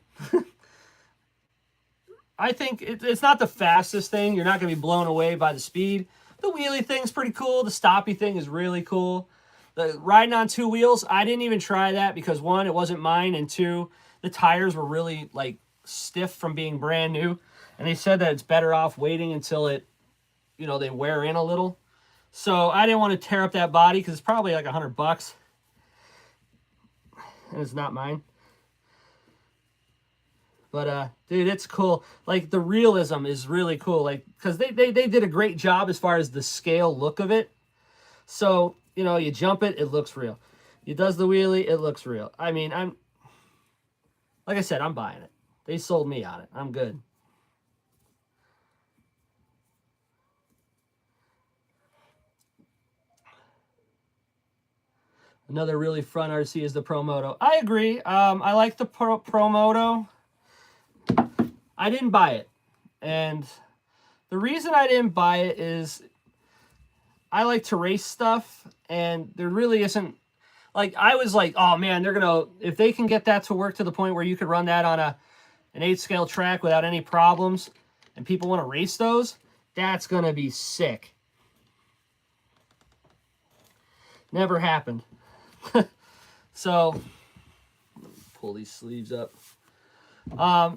I think it's not the fastest thing. You're not going to be blown away by the speed. The wheelie thing's pretty cool. The stoppy thing is really cool. The riding on 2 wheels, I didn't even try that because 1, it wasn't mine, and 2, the tires were really like stiff from being brand new. And they said that it's better off waiting until it, you know, they wear in a little. So I didn't want to tear up that body because it's probably like $100. And it's not mine. But dude, it's cool. Like the realism is really cool. Like because they did a great job as far as the scale look of it. So you know, you jump it, it looks real. You does the wheelie, it looks real. I mean, like I said, I'm buying it. They sold me on it. I'm good. Another really fun RC is the Pro Moto. I agree. I like the Pro Moto. I didn't buy it. And the reason I didn't buy it is I like to race stuff, and there really isn't, like, I was like, oh man, they're gonna, if they can get that to work to the point where you could run that on an 8-scale track without any problems, and people want to race those, that's gonna be sick. Never happened. So, pull these sleeves up.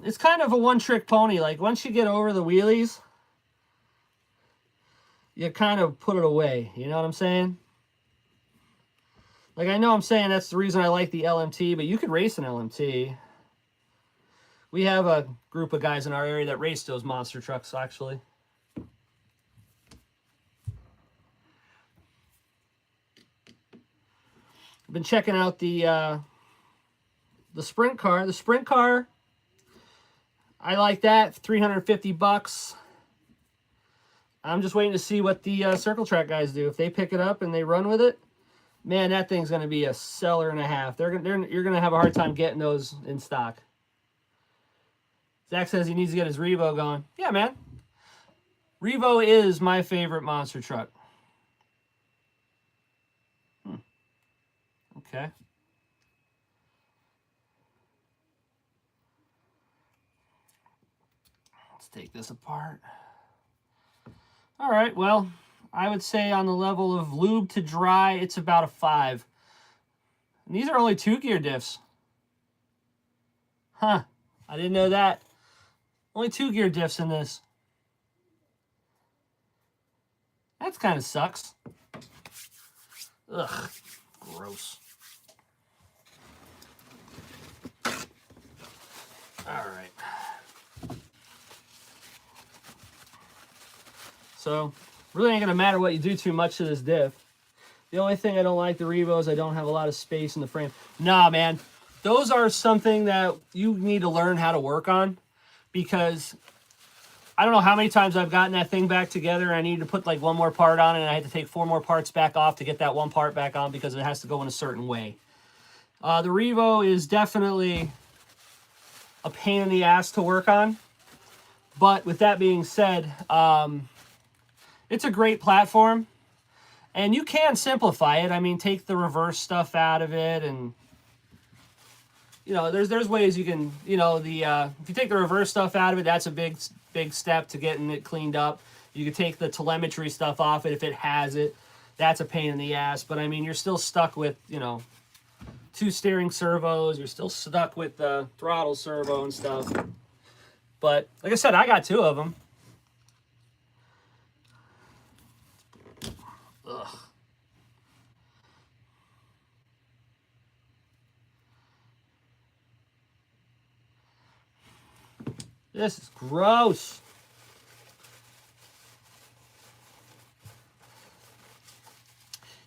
It's kind of a one-trick pony. Like, once you get over the wheelies, you kind of put it away. You know what I'm saying? Like, I know I'm saying that's the reason I like the LMT, but you could race an LMT. We have a group of guys in our area that race those monster trucks, actually. I've been checking out the sprint car. The sprint car, I like that. $350. I'm just waiting to see what the circle track guys do. If they pick it up and they run with it, man, that thing's going to be a seller and a half. You're going to have a hard time getting those in stock. Zach says he needs to get his Revo going. Yeah, man. Revo is my favorite monster truck. Okay. Let's take this apart. All right, well, I would say on the level of lube to dry, it's about a 5. And these are only 2-gear diffs. Huh, I didn't know that. Only 2-gear diffs in this. That kind of sucks. Ugh, gross. All right. So, really ain't going to matter what you do too much to this diff. The only thing I don't like the Revo is I don't have a lot of space in the frame. Nah, man. Those are something that you need to learn how to work on, because I don't know how many times I've gotten that thing back together and I need to put like one more part on it, and I had to take 4 more parts back off to get that one part back on because it has to go in a certain way. The Revo is definitely a pain in the ass to work on. But with that being said, it's a great platform. And you can simplify it. I mean, take the reverse stuff out of it, and you know, there's ways you can, you know, if you take the reverse stuff out of it, that's a big step to getting it cleaned up. You could take the telemetry stuff off it if it has it. That's a pain in the ass. But I mean, you're still stuck with, you know, 2 steering servos. You're still stuck with the throttle servo and stuff. But like I said, I got 2 of them. Ugh. This is gross.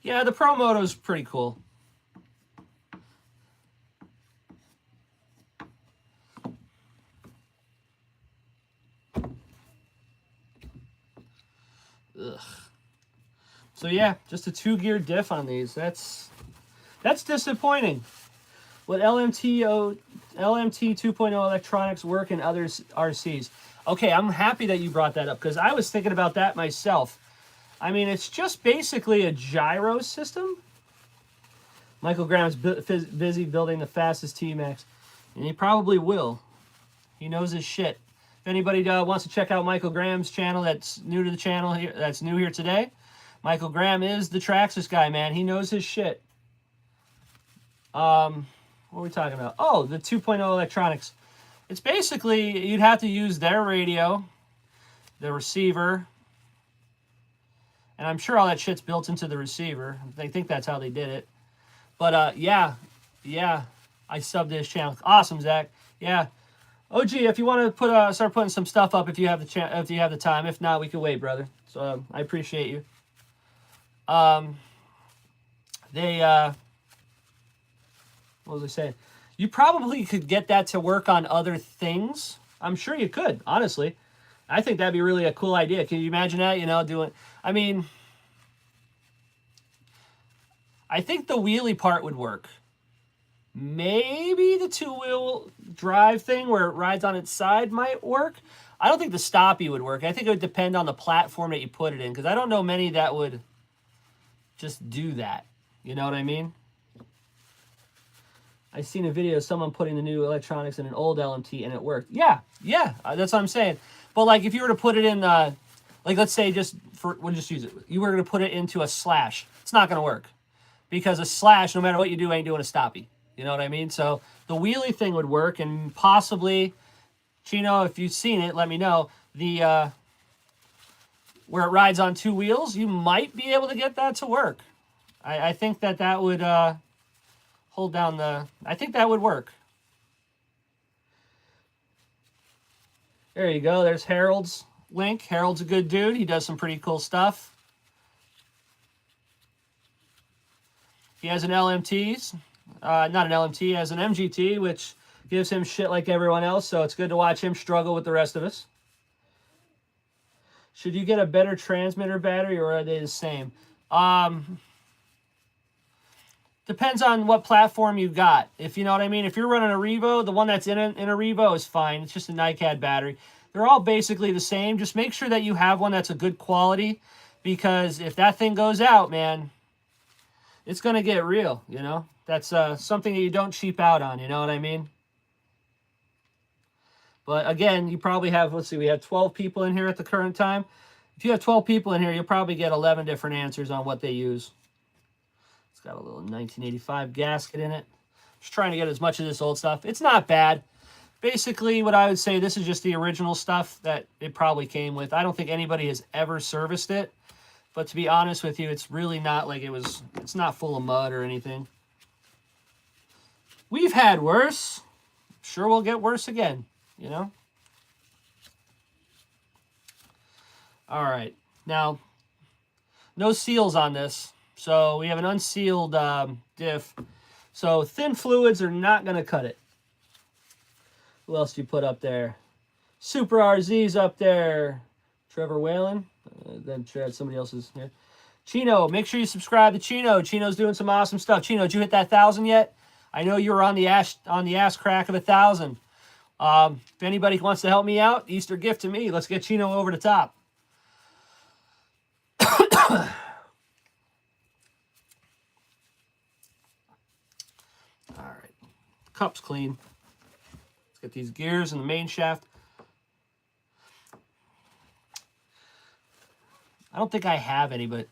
Yeah, the Pro Moto is pretty cool. Ugh. So yeah, just a 2-gear diff on these. That's disappointing. Would LMT 2.0 electronics work in other RCs? Okay, I'm happy that you brought that up, because I was thinking about that myself. I mean, it's just basically a gyro system. Michael Graham's busy building the fastest tmaxx, and he probably will. He knows his shit. If anybody wants to check out Michael Graham's channel that's new to the channel here, that's new here today, Michael Graham is the Traxxas guy, man. He knows his shit. What are we talking about? Oh, the 2.0 electronics. It's basically, you'd have to use their radio, the receiver, and I'm sure all that shit's built into the receiver. I think that's how they did it. But yeah, I subbed to his channel. Awesome, Zach. Yeah. OG, if you want to put start putting some stuff up, if you have the time. If not, we can wait, brother. So I appreciate you. What was I saying? You probably could get that to work on other things. I'm sure you could, honestly. I think that'd be really a cool idea. Can you imagine that? You know, doing. I mean, I think the wheelie part would work. Maybe the two-wheel drive thing where it rides on its side might work. I don't think the stoppie would work. I think it would depend on the platform that you put it in, because I don't know many that would just do that. You know what I mean? I seen a video of someone putting the new electronics in an old LMT and it worked. Yeah, that's what I'm saying. But like if you were to put it in, like let's say we'll just use it. You were going to put it into a slash. It's not going to work, because a slash, no matter what you do, ain't doing a stoppie. You know what I mean? So the wheelie thing would work, and possibly, Chino, if you've seen it, let me know. The where it rides on two wheels, you might be able to get that to work. I think that would hold down the. I think that would work. There you go. There's Harold's link. Harold's a good dude. He does some pretty cool stuff. He has an LMT. Not an LMT, he has an MGT, which gives him shit like everyone else, so it's good to watch him struggle with the rest of us. Should you get a better transmitter battery, or are they the same? Depends on what platform you got. If you know what I mean. If you're running a Revo, the one that's in a Revo is fine. It's just a NiCad battery. They're all basically the same. Just make sure that you have one that's a good quality, because if that thing goes out, man, it's going to get real, you know? That's something that you don't cheap out on, you know what I mean? But again, you probably have, let's see, we have 12 people in here at the current time. If you have 12 people in here, you'll probably get 11 different answers on what they use. It's got a little 1985 gasket in it. Just trying to get as much of this old stuff. It's not bad. Basically, what I would say, this is just the original stuff that it probably came with. I don't think anybody has ever serviced it. But to be honest with you, it's really not like it's not full of mud or anything. We've had worse. Sure, we'll get worse again, you know? All right. Now, no seals on this. So we have an unsealed diff. So thin fluids are not going to cut it. Who else do you put up there? Super RZ's up there. Trevor Whalen. Then somebody else's here. Chino, make sure you subscribe to Chino. Chino's doing some awesome stuff. Chino, did you hit that 1,000 yet? I know you were on the ass crack of 1,000. If anybody wants to help me out, Easter gift to me. Let's get Chino over the top. All right, cup's clean. Let's get these gears in the main shaft. I don't think I have any, but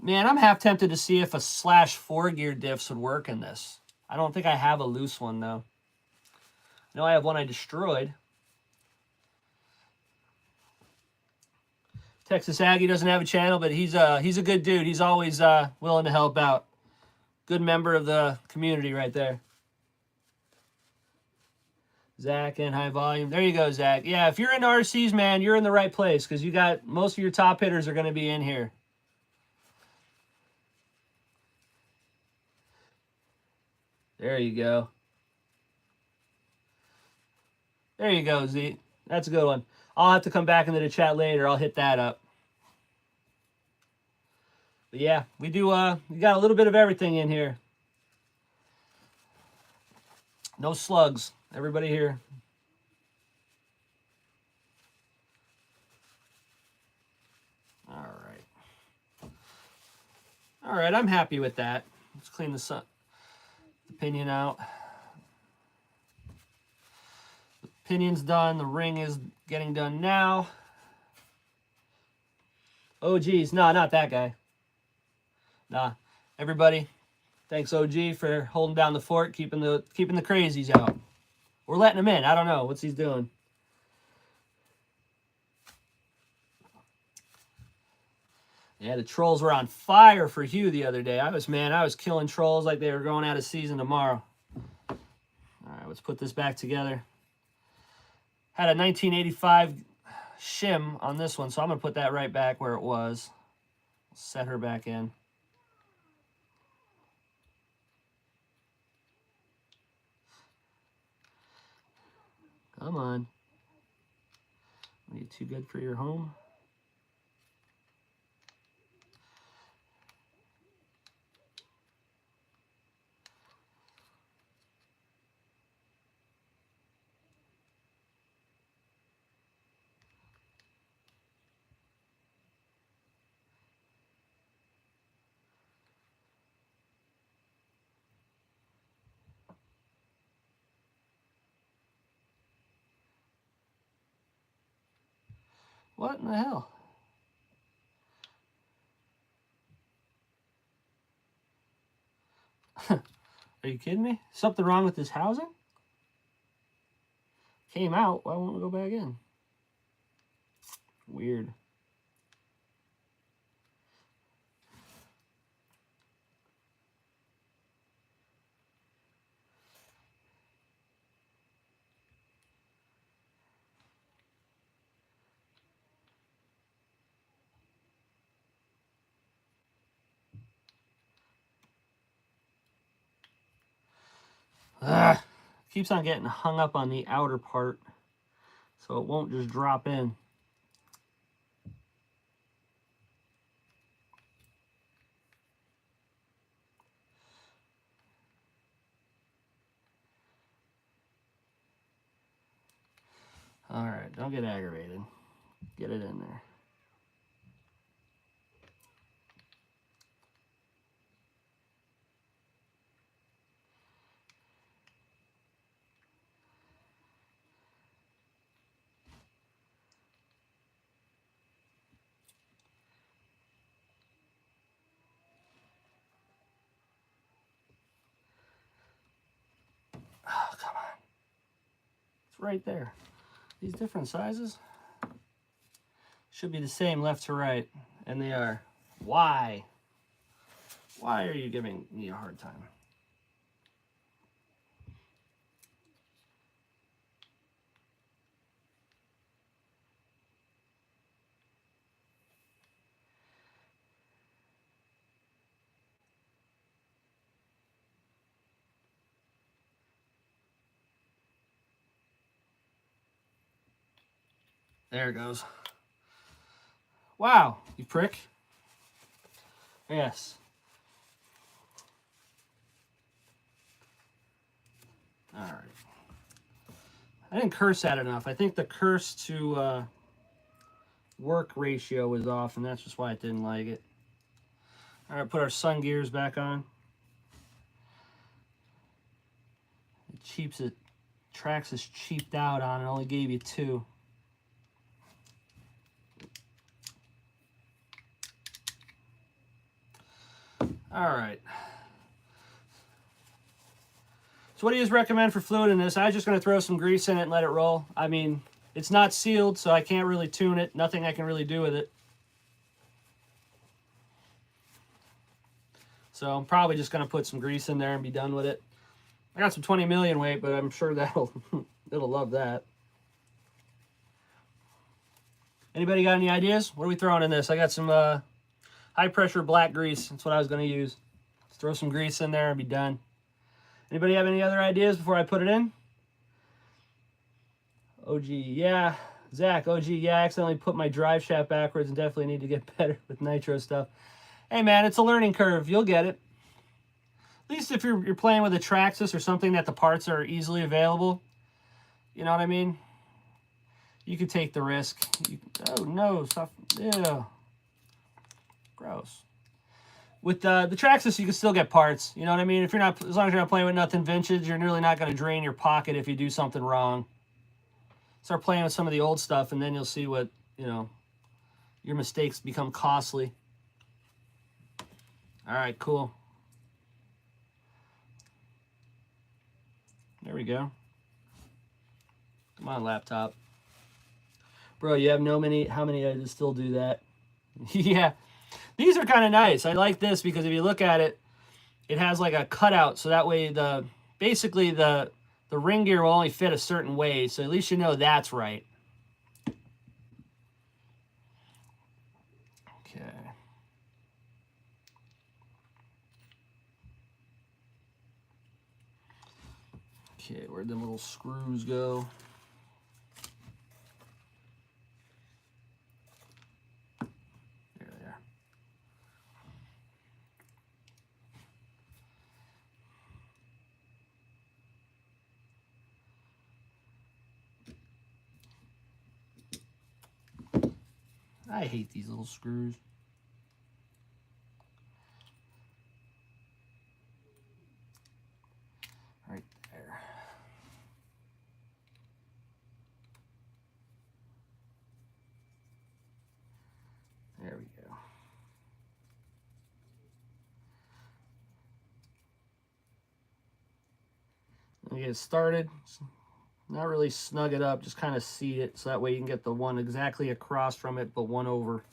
man, I'm half tempted to see if a /4 gear diffs would work in this. I don't think I have a loose one, though. I know I have one I destroyed. Texas Aggie doesn't have a channel, but he's a good dude. He's always willing to help out. Good member of the community right there. Zach and High Volume. There you go, Zach. Yeah, if you're into RCs, man, you're in the right place, because you got most of your top hitters are going to be in here. There you go. There you go, Z. That's a good one. I'll have to come back into the chat later. I'll hit that up. But yeah, we got a little bit of everything in here. No slugs. Everybody here. All right. All right, I'm happy with that. Let's clean the pinion out. The pinion's done. The ring is getting done now. Oh, geez. No, not that guy. Nah. Everybody, thanks, OG, for holding down the fort, keeping the crazies out. We're letting him in. I don't know. What's he doing? Yeah, the trolls were on fire for Hugh the other day. I was killing trolls like they were going out of season tomorrow. All right, let's put this back together. Had a 1985 shim on this one, so I'm going to put that right back where it was. Set her back in. Come on. Are you too good for your home? What in the hell? Are you kidding me? Something wrong with this housing? Came out. Why won't we go back in? Weird. Ugh. Keeps on getting hung up on the outer part, so it won't just drop in. All right, don't get aggravated. Get it in there. Oh, come on. It's right there. These different sizes should be the same left to right, and they are. Why? Why are you giving me a hard time? There it goes. Wow, you prick. Yes. All right. I didn't curse at it enough. I think the curse to work ratio was off, and that's just why it didn't like it. All right, put our sun gears back on. It cheaps it. Trax is cheaped out on. It only gave you 2. All right. So what do you recommend for fluid in this? I was just going to throw some grease in it and let it roll. I mean, it's not sealed, so I can't really tune it. Nothing I can really do with it. So I'm probably just going to put some grease in there and be done with it. I got some 20 million weight, but I'm sure that'll it'll love that. Anybody got any ideas? What are we throwing in this? I got some high pressure black grease. That's what I was going to use. Just throw some grease in there and be done. Anybody have any other ideas before I put it in? OG, yeah. Zach, OG, yeah, I accidentally put my drive shaft backwards and definitely need to get better with nitro stuff. Hey, man, it's a learning curve. You'll get it. At least if you're playing with a Traxxas or something that the parts are easily available, you know what I mean? You could take the risk. Oh, no, stop. Ew. Gross. With the Traxxas, you can still get parts. You know what I mean? If you're not, as long as you're not playing with nothing vintage, you're nearly not going to drain your pocket if you do something wrong. Start playing with some of the old stuff, and then you'll see what, you know, your mistakes become costly. All right, cool. There we go. Come on, laptop. Bro, you have how many I just still do that? Yeah. These are kind of nice. I like this because if you look at it, it has like a cutout, so that way basically the the ring gear will only fit a certain way, so at least you know that's right. Okay. Okay, where'd them little screws go? There they are. I hate these little screws. Right there. There we go. Let me get it started. Not really snug it up, just kind of seat it so that way you can get the one exactly across from it, but one over.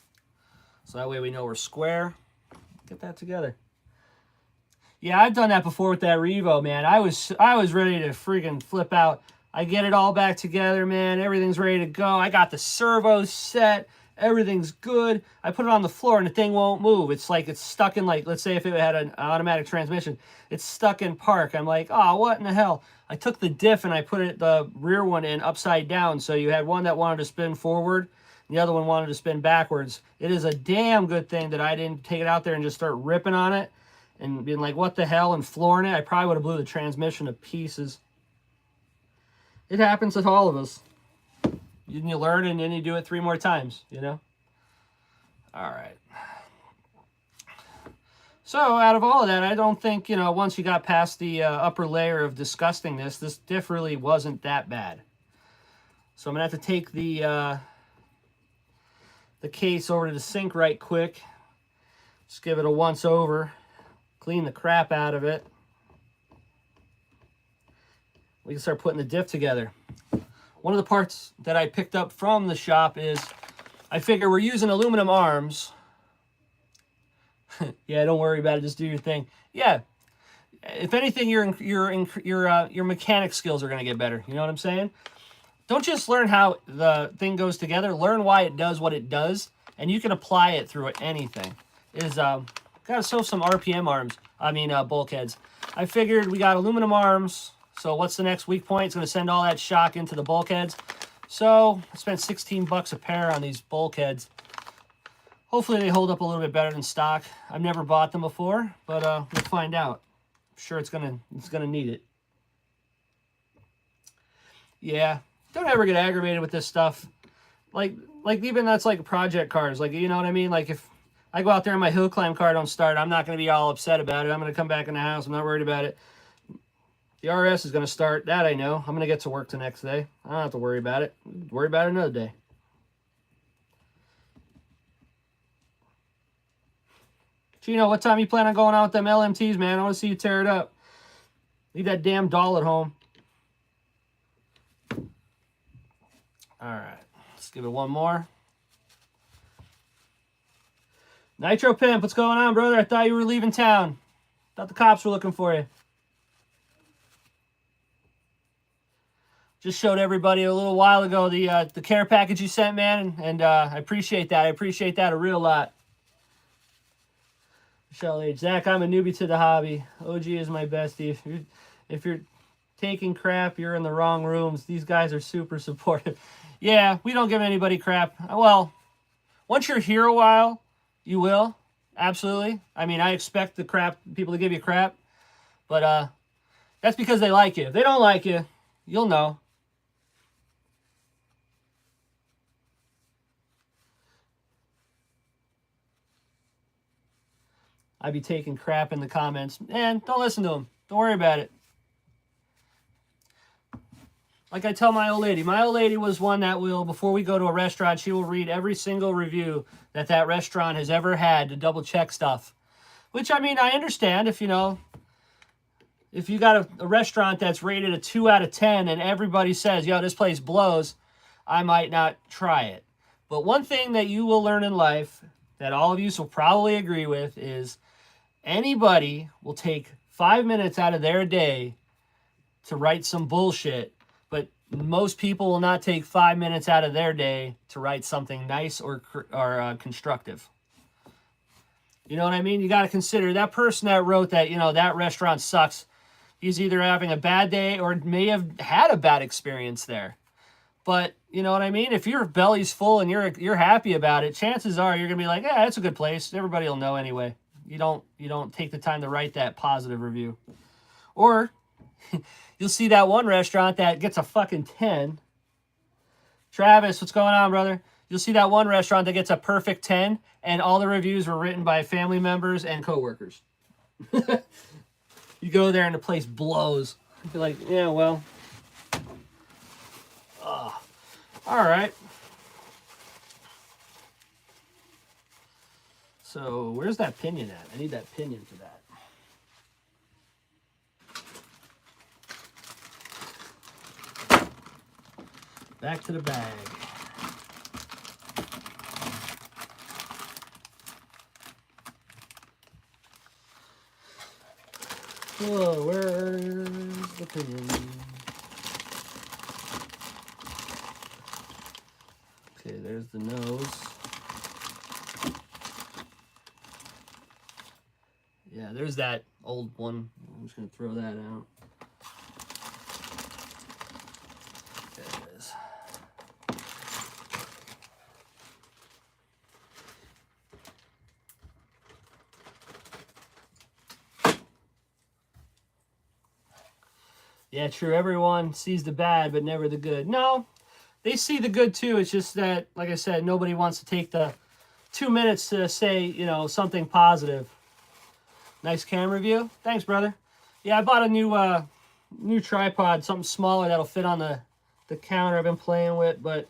So that way we know we're square. Get that together. Yeah, I've done that before with that Revo, man. I was ready to freaking flip out. I get it all back together, man. Everything's ready to go. I got the servos set. Everything's good. I put it on the floor and the thing won't move. It's like it's stuck in, like, let's say if it had an automatic transmission, it's stuck in park. I'm like, oh, what in the hell? I took the diff and I put it, the rear one in upside down. So you had one that wanted to spin forward, and the other one wanted to spin backwards. It is a damn good thing that I didn't take it out there and just start ripping on it and being like, what the hell, and flooring it. I probably would have blew the transmission to pieces. It happens to all of us. You learn and then you do it 3 more times, you know? All right. So out of all of that, I don't think, you know, once you got past the upper layer of disgustingness, this diff really wasn't that bad. So I'm going to have to take the case over to the sink right quick. Just give it a once over. Clean the crap out of it. We can start putting the diff together. One of the parts that I picked up from the shop is, I figure we're using aluminum arms. Yeah, don't worry about it. Just do your thing. Yeah, if anything, your mechanic skills are gonna get better. You know what I'm saying? Don't just learn how the thing goes together. Learn why it does what it does, and you can apply it through anything. It is gotta sew some RPM arms. I mean bulkheads. I figured we got aluminum arms. So what's the next weak point? It's going to send all that shock into the bulkheads. So I spent 16 bucks a pair on these bulkheads. Hopefully they hold up a little bit better than stock. I've never bought them before, but we'll find out. I'm sure it's gonna need it. Yeah, don't ever get aggravated with this stuff. Like even that's like project cars. Like, you know what I mean? Like if I go out there and my hill climb car don't start, I'm not going to be all upset about it. I'm going to come back in the house. I'm not worried about it. The RS is going to start. That I know. I'm going to get to work the next day. I don't have to worry about it. Worry about it another day. Gino, what time you plan on going out with them LMTs, man? I want to see you tear it up. Leave that damn doll at home. All right. Let's give it one more. Nitro Pimp, what's going on, brother? I thought you were leaving town. Thought the cops were looking for you. Just showed everybody a little while ago the care package you sent, man, and I appreciate that. I appreciate that a real lot. Michelle H. Zach, I'm a newbie to the hobby. OG is my bestie. If you're taking crap, you're in the wrong rooms. These guys are super supportive. Yeah, we don't give anybody crap. Well, once you're here a while, you will. Absolutely. I mean, I expect the crap people to give you crap, but that's because they like you. If they don't like you, you'll know. I'd be taking crap in the comments. Man, don't listen to them. Don't worry about it. Like I tell my old lady was one that will, before we go to a restaurant, she will read every single review that restaurant has ever had to double check stuff. Which, I mean, I understand if, you know, if you got a restaurant that's rated a 2 out of 10 and everybody says, yo, this place blows, I might not try it. But one thing that you will learn in life that all of you will probably agree with is anybody will take 5 minutes out of their day to write some bullshit, but most people will not take 5 minutes out of their day to write something nice or constructive. You know what I mean? You got to consider that person that wrote that, you know, that restaurant sucks. He's either having a bad day or may have had a bad experience there. But you know what I mean? If your belly's full and you're happy about it, chances are you're gonna be like, yeah, it's a good place. Everybody will know anyway. You don't take the time to write that positive review. Or you'll see that one restaurant that gets a fucking 10. Travis, what's going on, brother? You'll see that one restaurant that gets a perfect 10, and all the reviews were written by family members and coworkers. You go there and the place blows. You're like, yeah, well. All right. So where's that pinion at? I need that pinion for that. Back to the bag. Whoa, where's the pinion? Okay, there's the nose. Yeah, there's that old one. I'm just going to throw that out. There it is. Yeah, true. Everyone sees the bad, but never the good. No, they see the good too. It's just that, like I said, nobody wants to take the 2 minutes to say, you know, something positive. Nice camera view. Thanks, brother. Yeah, I bought a new tripod, something smaller that'll fit on the counter I've been playing with, but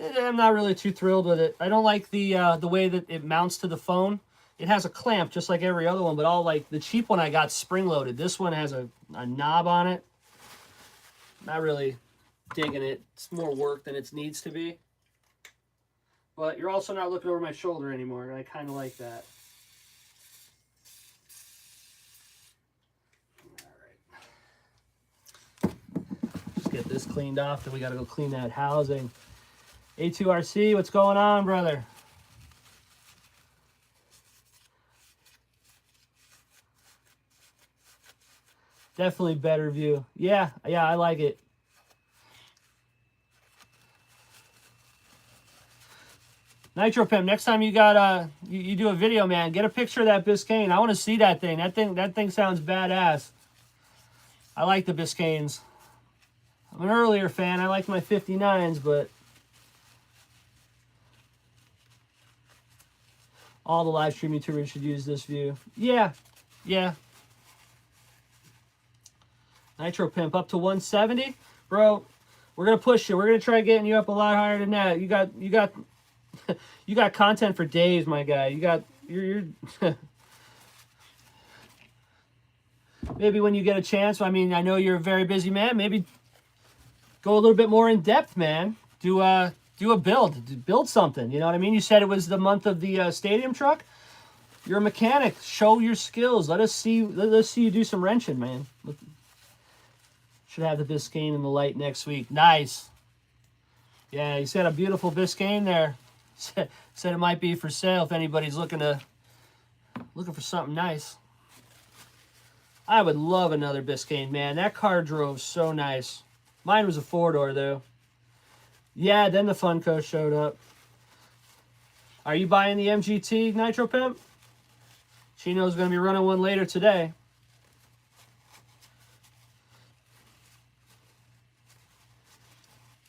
I'm not really too thrilled with it. I don't like the way that it mounts to the phone. It has a clamp just like every other one, but all like the cheap one I got spring-loaded. This one has a knob on it. Not really digging it. It's more work than it needs to be. But you're also not looking over my shoulder anymore, and I kind of like that. All right. Just get this cleaned off, then we got to go clean that housing. A2RC, what's going on, brother? Definitely better view. Yeah, I like it. Nitro Pimp, next time you got you do a video, man, get a picture of that Biscayne. I want to see that thing. That thing sounds badass. I like the Biscaynes. I'm an earlier fan. I like my 59s, but all the live stream YouTubers should use this view. Yeah. Nitro Pimp up to 170, bro. We're gonna push you. We're gonna try getting you up a lot higher than that. You got you got content for days, my guy. You're maybe when you get a chance. I mean, I know you're a very busy man. Maybe go a little bit more in depth, man. Do a build something. You know what I mean? You said it was the month of the stadium truck. You're a mechanic. Show your skills. Let us see you do some wrenching, man. Should have the Biscayne in the light next week. Nice. Yeah, he's got a beautiful Biscayne there. Said it might be for sale if anybody's looking for something nice. I would love another Biscayne, man. That car drove so nice. Mine was a 4-door, though. Yeah, then the Funko showed up. Are you buying the MGT, Nitro Pimp? Chino's going to be running one later today.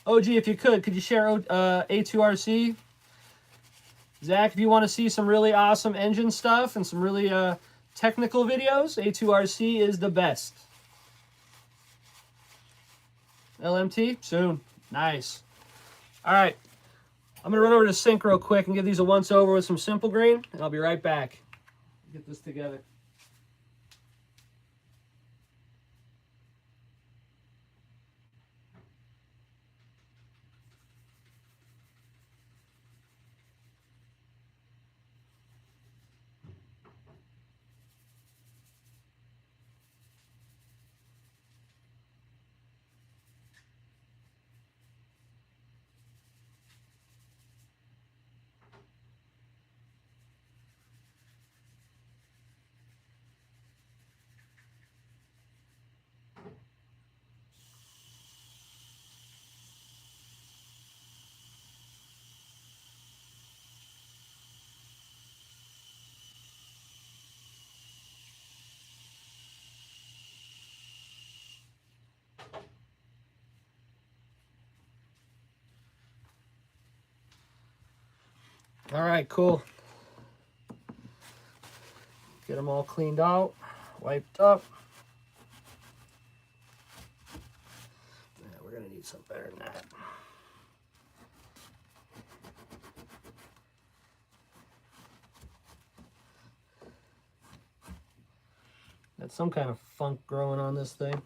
OG, if you could you share A2RC? Zach, if you want to see some really awesome engine stuff and some really technical videos, A2RC is the best. LMT? Soon. Nice. All right. I'm going to run over to Sync real quick and give these a once-over with some Simple Green, and I'll be right back. Get this together. All right, cool. Get them all cleaned out, wiped up. Yeah, we're gonna need something better than that. Got some kind of funk growing on this thing.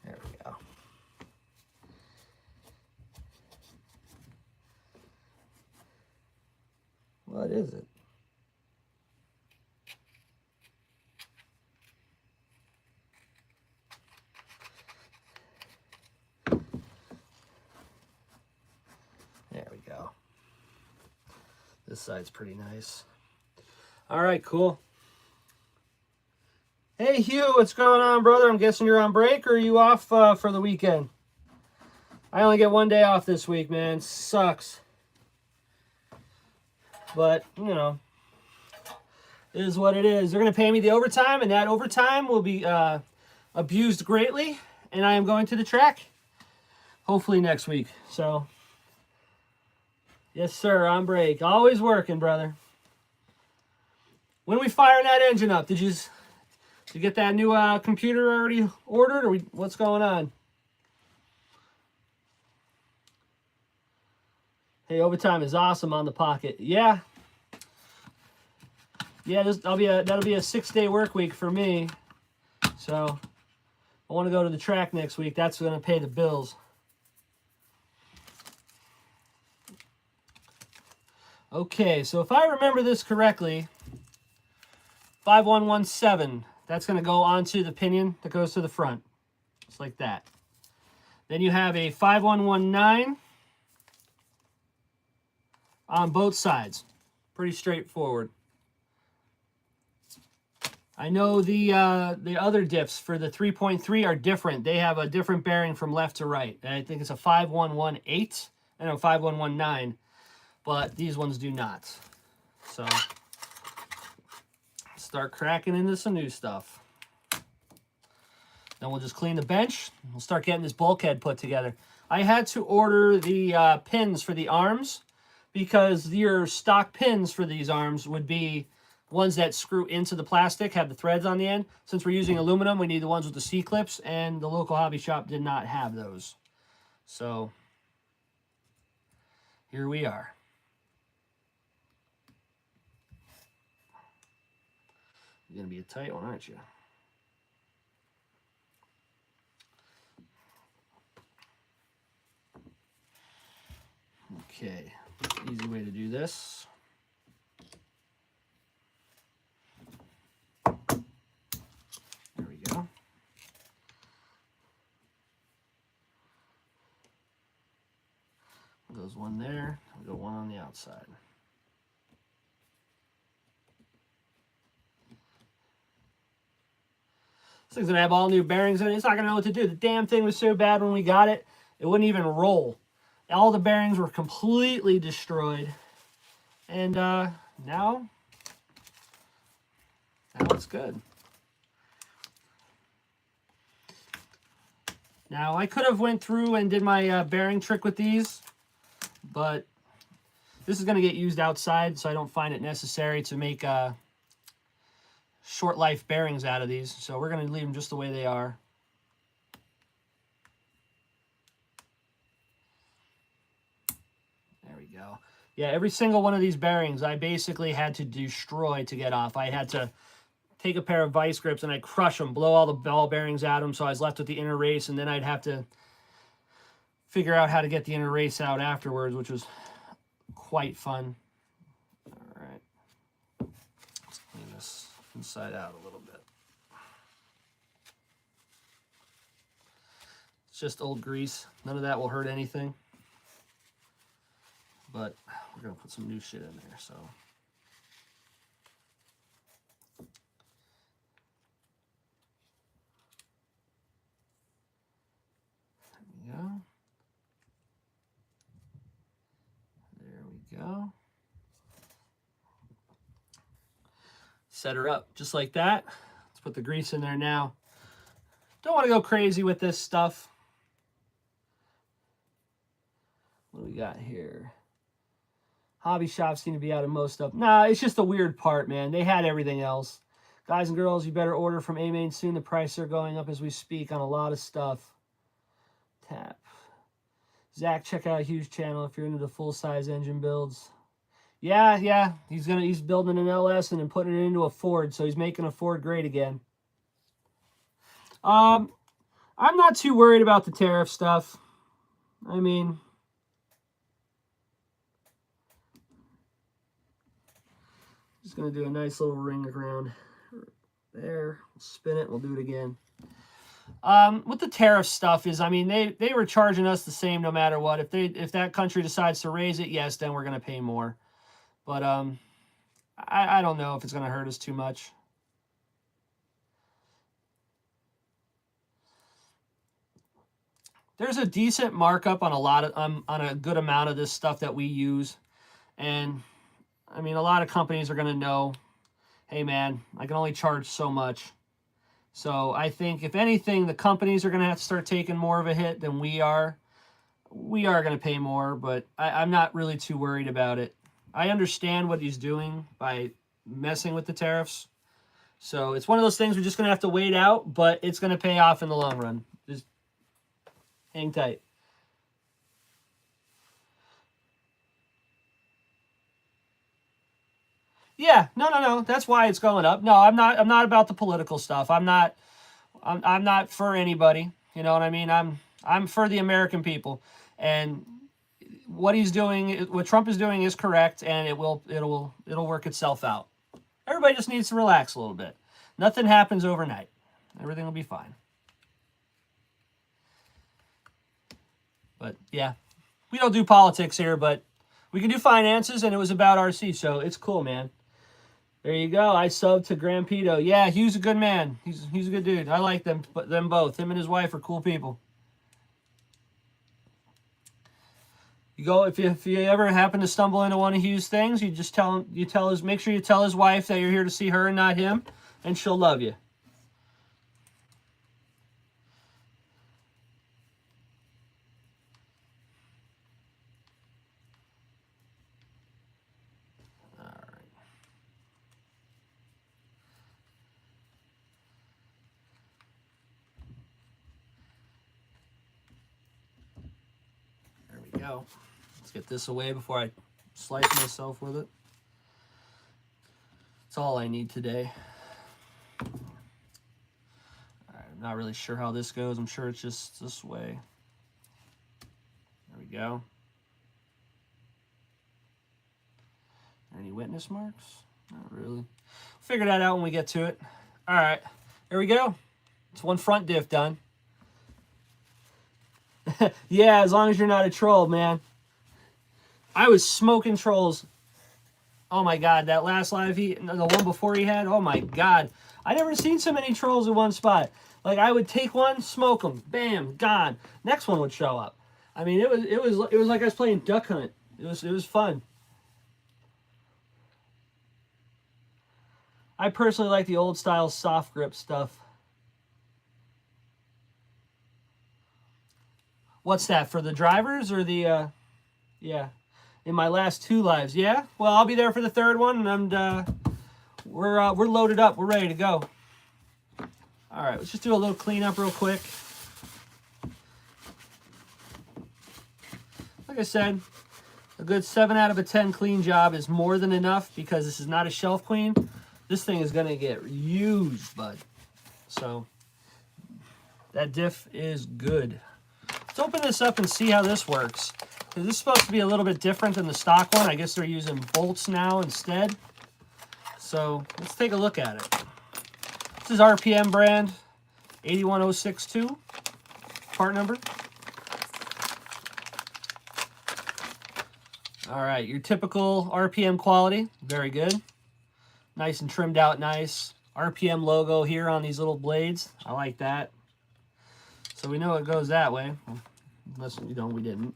There we go. What is it? There we go. This side's pretty nice. All right, cool. Hey, Hugh, what's going on, brother? I'm guessing you're on break, or are you off for the weekend? I only get one day off this week, man. Sucks. But, you know, it is what it is. They're going to pay me the overtime, and that overtime will be abused greatly, and I am going to the track hopefully next week. So, yes, sir, on break. Always working, brother. When are we firing that engine up? Did you get that new computer already ordered, or what's going on? Hey, overtime is awesome on the pocket. Yeah. Yeah, that'll be a 6-day work week for me. So I want to go to the track next week. That's going to pay the bills. Okay, so if I remember this correctly, 5117, that's going to go onto the pinion that goes to the front. Just like that. Then you have a 5119 on both sides. Pretty straightforward. I know the other diffs for the 3.3 are different. They have a different bearing from left to right. And I think it's a 5118 and a 5119, but these ones do not. So start cracking into some new stuff. Then we'll just clean the bench. We'll start getting this bulkhead put together. I had to order the pins for the arms because your stock pins for these arms would be ones that screw into the plastic, have the threads on the end. Since we're using aluminum, we need the ones with the C-clips, and the local hobby shop did not have those. So here we are. You're going to be a tight one, aren't you? Okay, easy way to do this. There we go. Goes one there, we'll go one on the outside. This thing's gonna have all new bearings in it. It's not gonna know what to do. The damn thing was so bad when we got it, it wouldn't even roll. All the bearings were completely destroyed. And now it's good. Now, I could have went through and did my bearing trick with these, but this is going to get used outside, so I don't find it necessary to make short life bearings out of these. So we're going to leave them just the way they are. There we go. Yeah, every single one of these bearings I basically had to destroy to get off. I had to take a pair of vice grips and I'd crush them, blow all the ball bearings out of them, so I was left with the inner race, and then I'd have to figure out how to get the inner race out afterwards, which was quite fun. All right. Let's clean this inside out a little bit. It's just old grease. None of that will hurt anything. But we're going to put some new shit in there, so. There we go. There we go. Set her up just like that. Let's put the grease in there now. Don't want to go crazy with this stuff. What do we got here? Hobby shops seem to be out of most stuff. Nah, it's just a weird part, man. They had everything else. Guys and girls, you better order from A-Main soon. The prices are going up as we speak on a lot of stuff. Tap. Zach, check out a huge channel if you're into the full-size engine builds. Yeah. He's building an LS and then putting it into a Ford, so he's making a Ford great again. I'm not too worried about the tariff stuff. I mean, just going to do a nice little ring around there. Spin it. We'll do it again. With the tariff stuff is, I mean, they were charging us the same no matter what. If that country decides to raise it, yes, then we're going to pay more. But I don't know if it's going to hurt us too much. There's a decent markup on on a good amount of this stuff that we use. And I mean, a lot of companies are going to know, hey man, I can only charge so much. So I think if anything, the companies are going to have to start taking more of a hit than we are. We are going to pay more, but I'm not really too worried about it. I understand what he's doing by messing with the tariffs. So it's one of those things we're just going to have to wait out, but it's going to pay off in the long run. Just hang tight. Yeah, no. That's why it's going up. No, I'm not about the political stuff. I'm not for anybody. You know what I mean? I'm for the American people. And what he's doing, what Trump is doing is correct, and it'll work itself out. Everybody just needs to relax a little bit. Nothing happens overnight. Everything will be fine. But yeah, we don't do politics here, but we can do finances, and it was about RC, so it's cool, man. There you go. I subbed to Grampito. Yeah, Hugh's a good man. He's a good dude. I like them both. Him and his wife are cool people. You go if you ever happen to stumble into one of Hugh's things, you just make sure you tell his wife that you're here to see her and not him, and she'll love you. Go. Let's get this away before I slice myself with it. That's all I need today. All right, I'm not really sure how this goes. I'm sure it's just this way. There we go. Any witness marks? Not really. Figure that out when we get to it. All right, there we go. It's one front diff done. Yeah, as long as you're not a troll, man. I was smoking trolls. Oh my god, that last live the one before he had, oh my god. I never seen so many trolls in one spot. Like, I would take one, smoke them, bam, gone. Next one would show up. I mean, it was like I was playing Duck Hunt. It was fun. I personally like the old style soft grip stuff. What's that, for the drivers or the, yeah, in my last 2 lives? Yeah, well, I'll be there for the 3rd one, and we're loaded up. We're ready to go. All right, let's just do a little cleanup real quick. Like I said, a good 7 out of a 10 clean job is more than enough because this is not a shelf clean. This thing is going to get used, bud. So that diff is good. Let's open this up and see how this works. This is supposed to be a little bit different than the stock one. I guess they're using bolts now instead. So let's take a look at it. This is RPM brand 81062, part number. All right, your typical RPM quality, very good. Nice and trimmed out nice. RPM logo here on these little blades. I like that. So we know it goes that way, unless, you know, we didn't.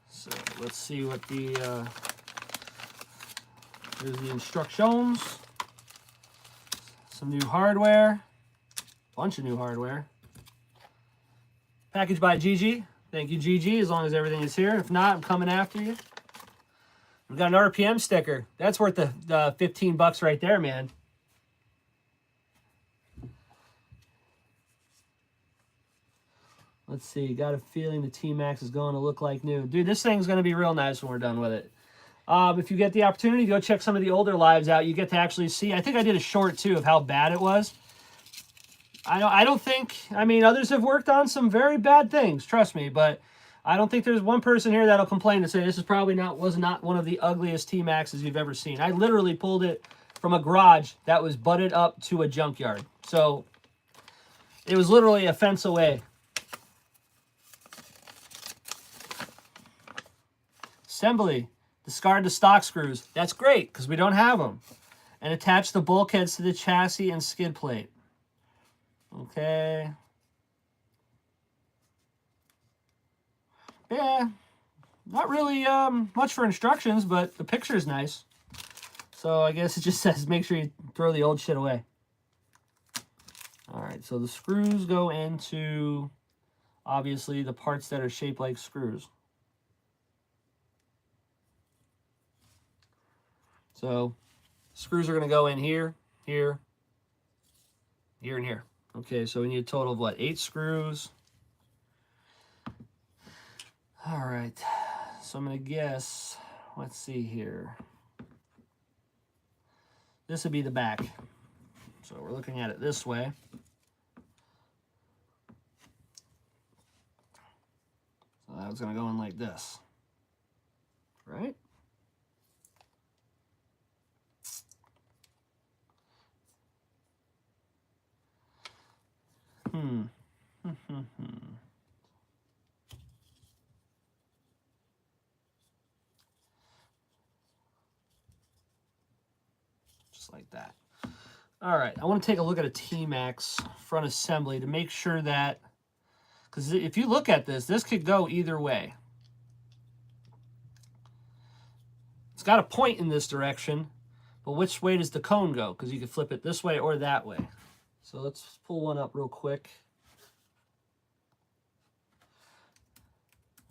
So let's see what the, here's the instructions. Some new hardware, bunch of new hardware. Packaged by Gigi. Thank you, GG, as long as everything is here. If not, I'm coming after you. We've got an RPM sticker. That's worth the 15 bucks right there, man. Let's see. Got a feeling the tmaxx is going to look like new. Dude, this thing's going to be real nice when we're done with it. If you get the opportunity, go check some of the older lives out. You get to actually see. I think I did a short, too, of how bad it was. I don't think, I mean, others have worked on some very bad things, trust me, but I don't think there's one person here that'll complain and say this is probably was not one of the ugliest tmaxxes you've ever seen. I literally pulled it from a garage that was butted up to a junkyard. So it was literally a fence away. Assembly. Discard the stock screws. That's great because we don't have them. And attach the bulkheads to the chassis and skid plate. Okay. Yeah. Not really much for instructions, but the picture is nice. So I guess it just says make sure you throw the old shit away. All right, so the screws go into, obviously, the parts that are shaped like screws. So screws are going to go in here, here, here, and here. Okay, so we need a total of what? 8 screws. All right, so I'm going to guess, let's see here. This would be the back. So we're looking at it this way. So that was going to go in like this, right? Just like that. All right, I want to take a look at a tmaxx front assembly to make sure that, because if you look at this, this could go either way. It's got a point in this direction, but which way does the cone go? Because you can flip it this way or that way. So let's pull one up real quick.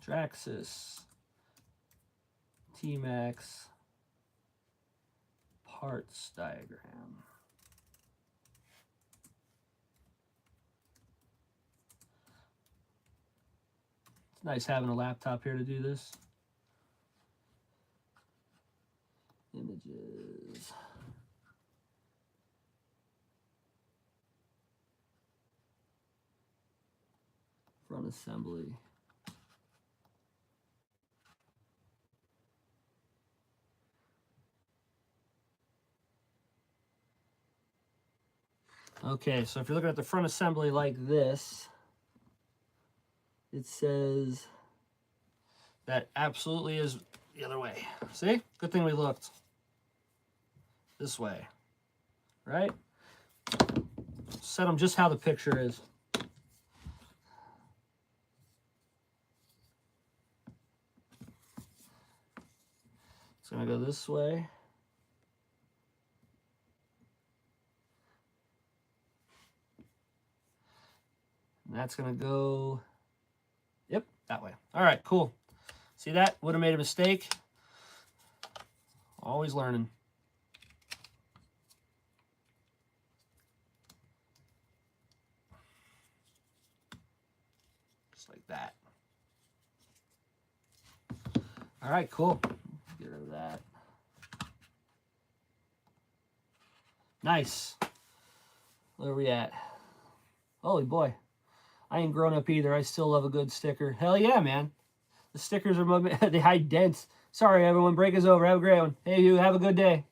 Traxxas, tmaxx, parts diagram. It's nice having a laptop here to do this. Images. Front assembly. Okay, so if you're looking at the front assembly like this, it says that absolutely is the other way. See? Good thing we looked. This way. Right? Set them just how the picture is. It's going to go this way. And that's going to go, yep, that way. All right, cool. See that? Would have made a mistake. Always learning. Just like that. All right, cool. Get rid of that. Nice. Where are we at? Holy boy. I ain't grown up either. I still love a good sticker. Hell yeah, man. The stickers are, they hide dents. Sorry, everyone. Break is over. Have a great one. Hey, you. Have a good day.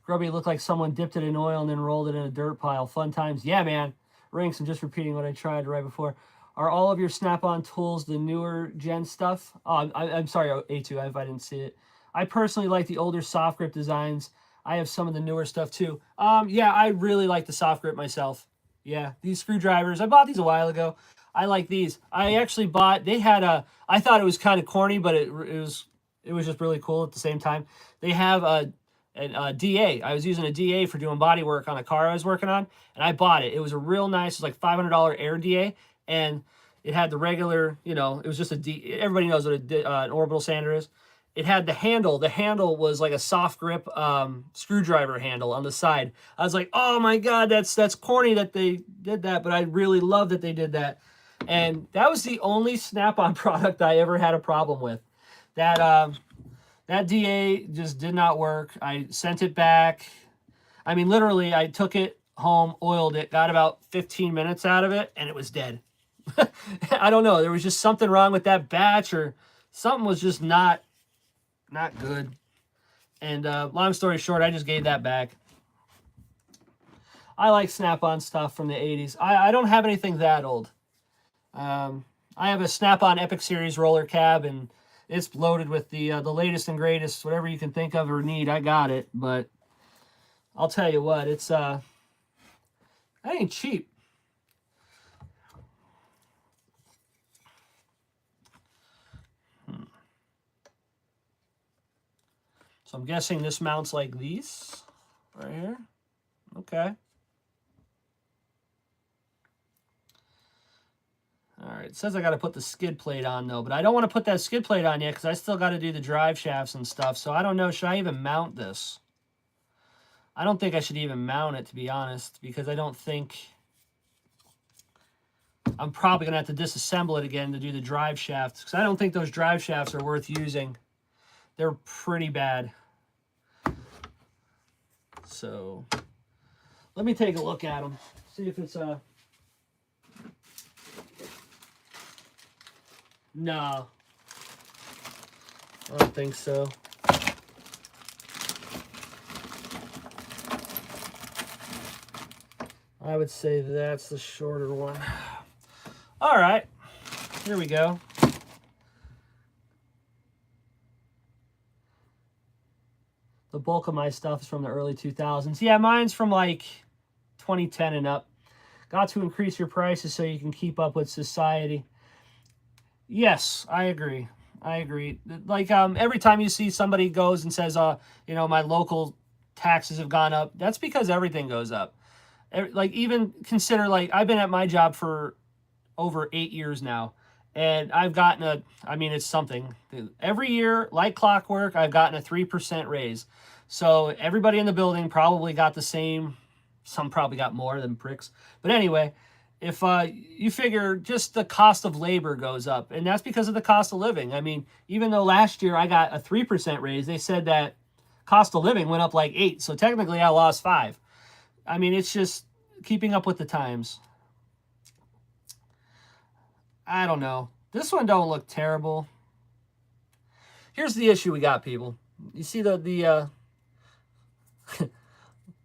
Grubby looked like someone dipped it in oil and then rolled it in a dirt pile. Fun times. Yeah, man. Rinks, I'm just repeating what I tried right before. Are all of your Snap-on tools the newer gen stuff? Oh, I'm sorry, A2, if I didn't see it. I personally like the older soft grip designs. I have some of the newer stuff, too. Yeah, I really like the soft grip myself. Yeah, these screwdrivers, I bought these a while ago. I like these. I actually bought, they had a, I thought it was kind of corny, but it was just really cool at the same time. They have a DA. I was using a DA for doing body work on a car I was working on, and I bought it. It was a real nice, it was like $500 Air DA, and It had the regular, you know, it was just everybody knows what an orbital sander is. It had the handle. The handle was like a soft grip screwdriver handle on the side. I was like, oh my God, that's corny that they did that, but I really love that they did that. And that was the only Snap-on product I ever had a problem with. That DA just did not work. I sent it back. I mean, literally, I took it home, oiled it, got about 15 minutes out of it, and it was dead. I don't know. There was just something wrong with that batch, or something was just not good. And long story short, I just gave that back. I like Snap-on stuff from the 80s. I don't have anything that old. I have a Snap-on Epic Series roller cab, and it's loaded with the latest and greatest, whatever you can think of or need. I got it, but I'll tell you what, it's that ain't cheap. So I'm guessing this mounts like these right here. Okay. All right, it says I got to put the skid plate on though, but I don't want to put that skid plate on yet because I still got to do the drive shafts and stuff. So I don't know, should I even mount this? I don't think I should even mount it, to be honest, because I don't think... I'm probably going to have to disassemble it again to do the drive shafts because I don't think those drive shafts are worth using. They're pretty bad. So let me take a look at them, see if it's no, I don't think so. I would say that's the shorter one. All right, here we go. The bulk of my stuff is from the early 2000s. Yeah, mine's from like 2010 and up. Got to increase your prices so you can keep up with society. Yes, I agree. I agree. Like every time you see somebody goes and says, you know, my local taxes have gone up, that's because everything goes up. Like even consider, like I've been at my job for over 8 years now. And I've gotten I mean, it's something. Every year, like clockwork, I've gotten a 3% raise. So everybody in the building probably got the same. Some probably got more than pricks. But anyway, if you figure just the cost of labor goes up, and that's because of the cost of living. I mean, even though last year I got a 3% raise, they said that cost of living went up like 8. So technically I lost 5. I mean, it's just keeping up with the times. I don't know. This one don't look terrible. Here's the issue we got, people. You see the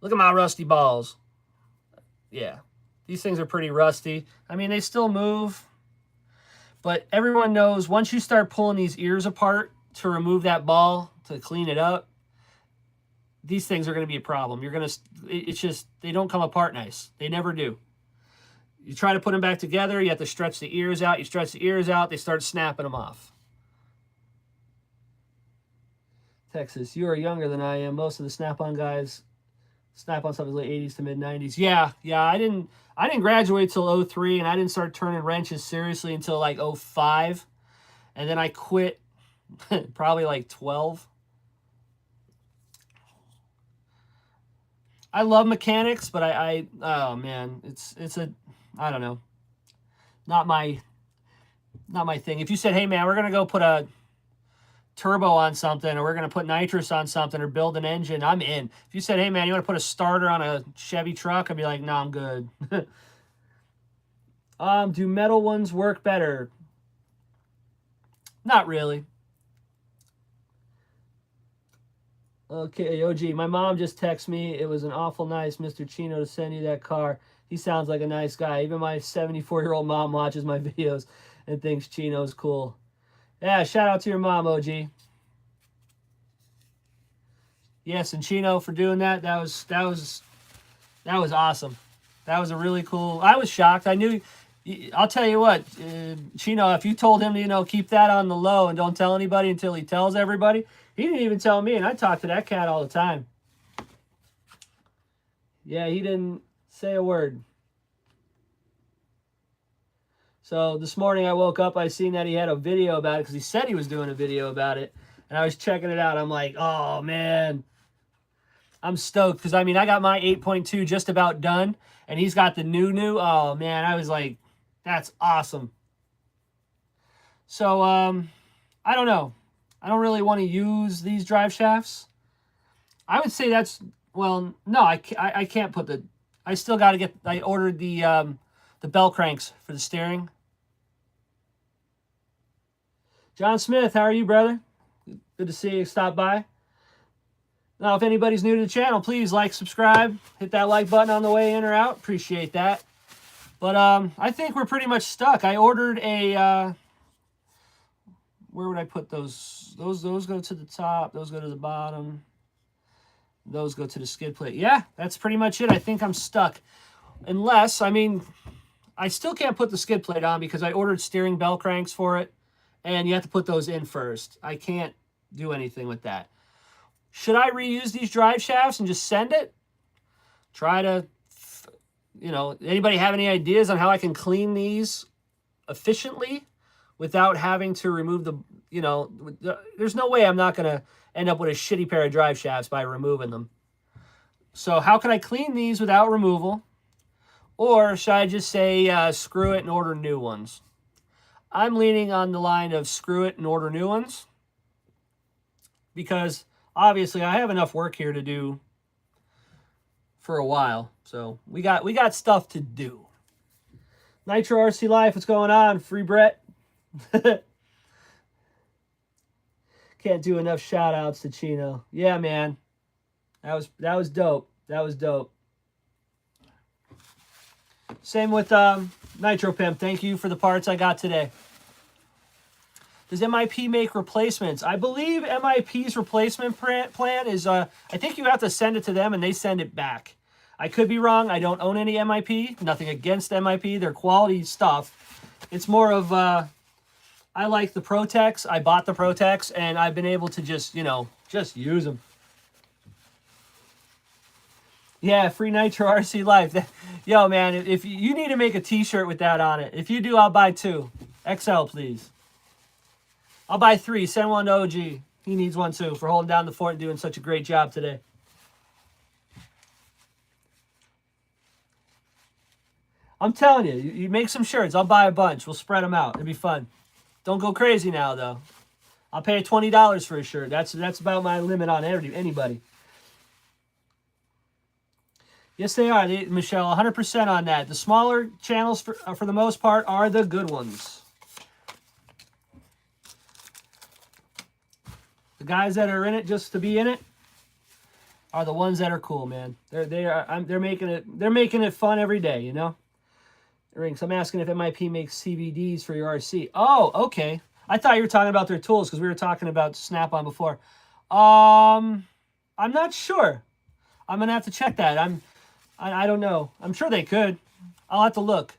look at my rusty balls. Yeah, these things are pretty rusty. I mean, they still move, but everyone knows once you start pulling these ears apart to remove that ball, to clean it up, these things are going to be a problem. It's just, they don't come apart nice. They never do. You try to put them back together, you have to stretch the ears out. You stretch the ears out, they start snapping them off. Texas, you are younger than I am. Most of the Snap-on guys, Snap-on stuff is late 80s to mid 90s. Yeah, I didn't graduate till 03, and I didn't start turning wrenches seriously until like 05. And then I quit probably like 12. I love mechanics, but oh man, it's I don't know. Not my thing. If you said, hey man, we're gonna go put a turbo on something, or we're gonna put nitrous on something, or build an engine, I'm in. If you said, hey man, you want to put a starter on a Chevy truck, I'd be like, no, I'm good. Do metal ones work better? Not really. Okay, OG, my mom just texted me. It was an awful nice Mr. Chino to send you that car. He sounds like a nice guy. Even my 74-year-old mom watches my videos and thinks Chino's cool. Yeah, shout out to your mom, OG. Yes, and Chino for doing that. That was awesome. That was a really cool. I was shocked. I knew. I'll tell you what, Chino, if you told him to, you know, keep that on the low and don't tell anybody until he tells everybody, he didn't even tell me, and I talk to that cat all the time. Yeah, he didn't say a word. So this morning I woke up, I seen that he had a video about it because he said he was doing a video about it. And I was checking it out. I'm like, oh, man. I'm stoked because, I mean, I got my 8.2 just about done. And he's got the new. Oh, man, I was like, that's awesome. So, I don't know. I don't really want to use these drive shafts. I would say that's, well, no, I can't put the, I still got to get, I ordered the bell cranks for the steering. John Smith, how are you, brother? Good to see you. Stop by. Now, if anybody's new to the channel, please like, subscribe, hit that like button on the way in or out. Appreciate that. But I think we're pretty much stuck. I ordered a, where would I put those? Those go to the top. Those go to the bottom. Those go to the skid plate. Yeah, that's pretty much it. I think I'm stuck. Unless, I mean, I still can't put the skid plate on because I ordered steering bell cranks for it. And you have to put those in first. I can't do anything with that. Should I reuse these drive shafts and just send it? Try to, you know, anybody have any ideas on how I can clean these efficiently without having to remove the, you know, there's no way I'm not going to end up with a shitty pair of drive shafts by removing them. So how can I clean these without removal? Or should I just say screw it and order new ones? I'm leaning on the line of screw it and order new ones because obviously I have enough work here to do for a while. So we got stuff to do. Nitro RC Life, what's going on? Free Brett. Can't do enough shout outs to Chino. Yeah, man. That was dope. That was dope. Same with Nitro Pimp. Thank you for the parts I got today. Does MIP make replacements? I believe MIP's replacement plan is, I think you have to send it to them and they send it back. I could be wrong. I don't own any MIP. Nothing against MIP. They're quality stuff. It's more of, I like the Protex. I bought the Protex and I've been able to just, you know, just use them. Yeah, free Nitro RC Life. Yo, man, if you need to make a t-shirt with that on it. If you do, I'll buy 2. XL, please. I'll buy 3. Send one to OG. He needs one too for holding down the fort and doing such a great job today. I'm telling you, you make some shirts. I'll buy a bunch. We'll spread them out. It'll be fun. Don't go crazy now, though. I'll pay $20 for a shirt. That's about my limit on anybody. Yes, they are, Michelle. 100% on that. The smaller channels, for the most part, are the good ones. The guys that are in it just to be in it are the ones that are cool, man. They're making it fun every day, you know. Rings. I'm asking if MIP makes CVDs for your RC. Oh, okay. I thought you were talking about their tools because we were talking about Snap-on before. I'm not sure. I'm gonna have to check that. I don't know. I'm sure they could. I'll have to look.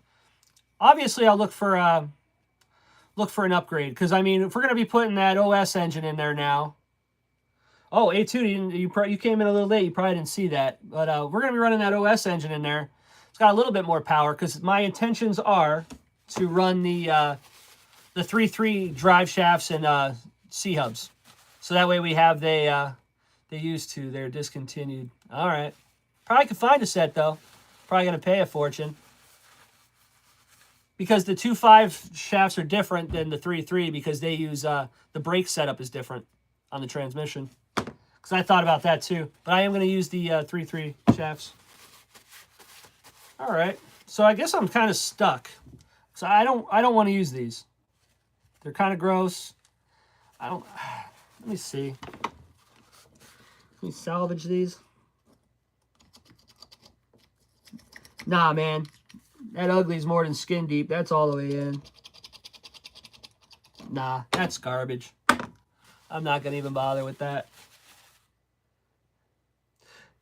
Obviously, I'll look for an upgrade because I mean, if we're gonna be putting that OS engine in there now. Oh, A2, you came in a little late. You probably didn't see that, but we're gonna be running that OS engine in there. It's got a little bit more power because my intentions are to run the 3.3 drive shafts and C hubs, so that way we have they used to. They're discontinued. All right. Probably could find a set, though. Probably going to pay a fortune. Because the 2.5 shafts are different than the 3.3 because they use, the brake setup is different on the transmission. Because I thought about that, too. But I am going to use the 3.3 shafts. All right. So I guess I'm kind of stuck. So I don't want to use these. They're kind of gross. Let me see. Can we salvage these? Nah, man. That ugly's more than skin deep. That's all the way in. Nah, that's garbage. I'm not going to even bother with that.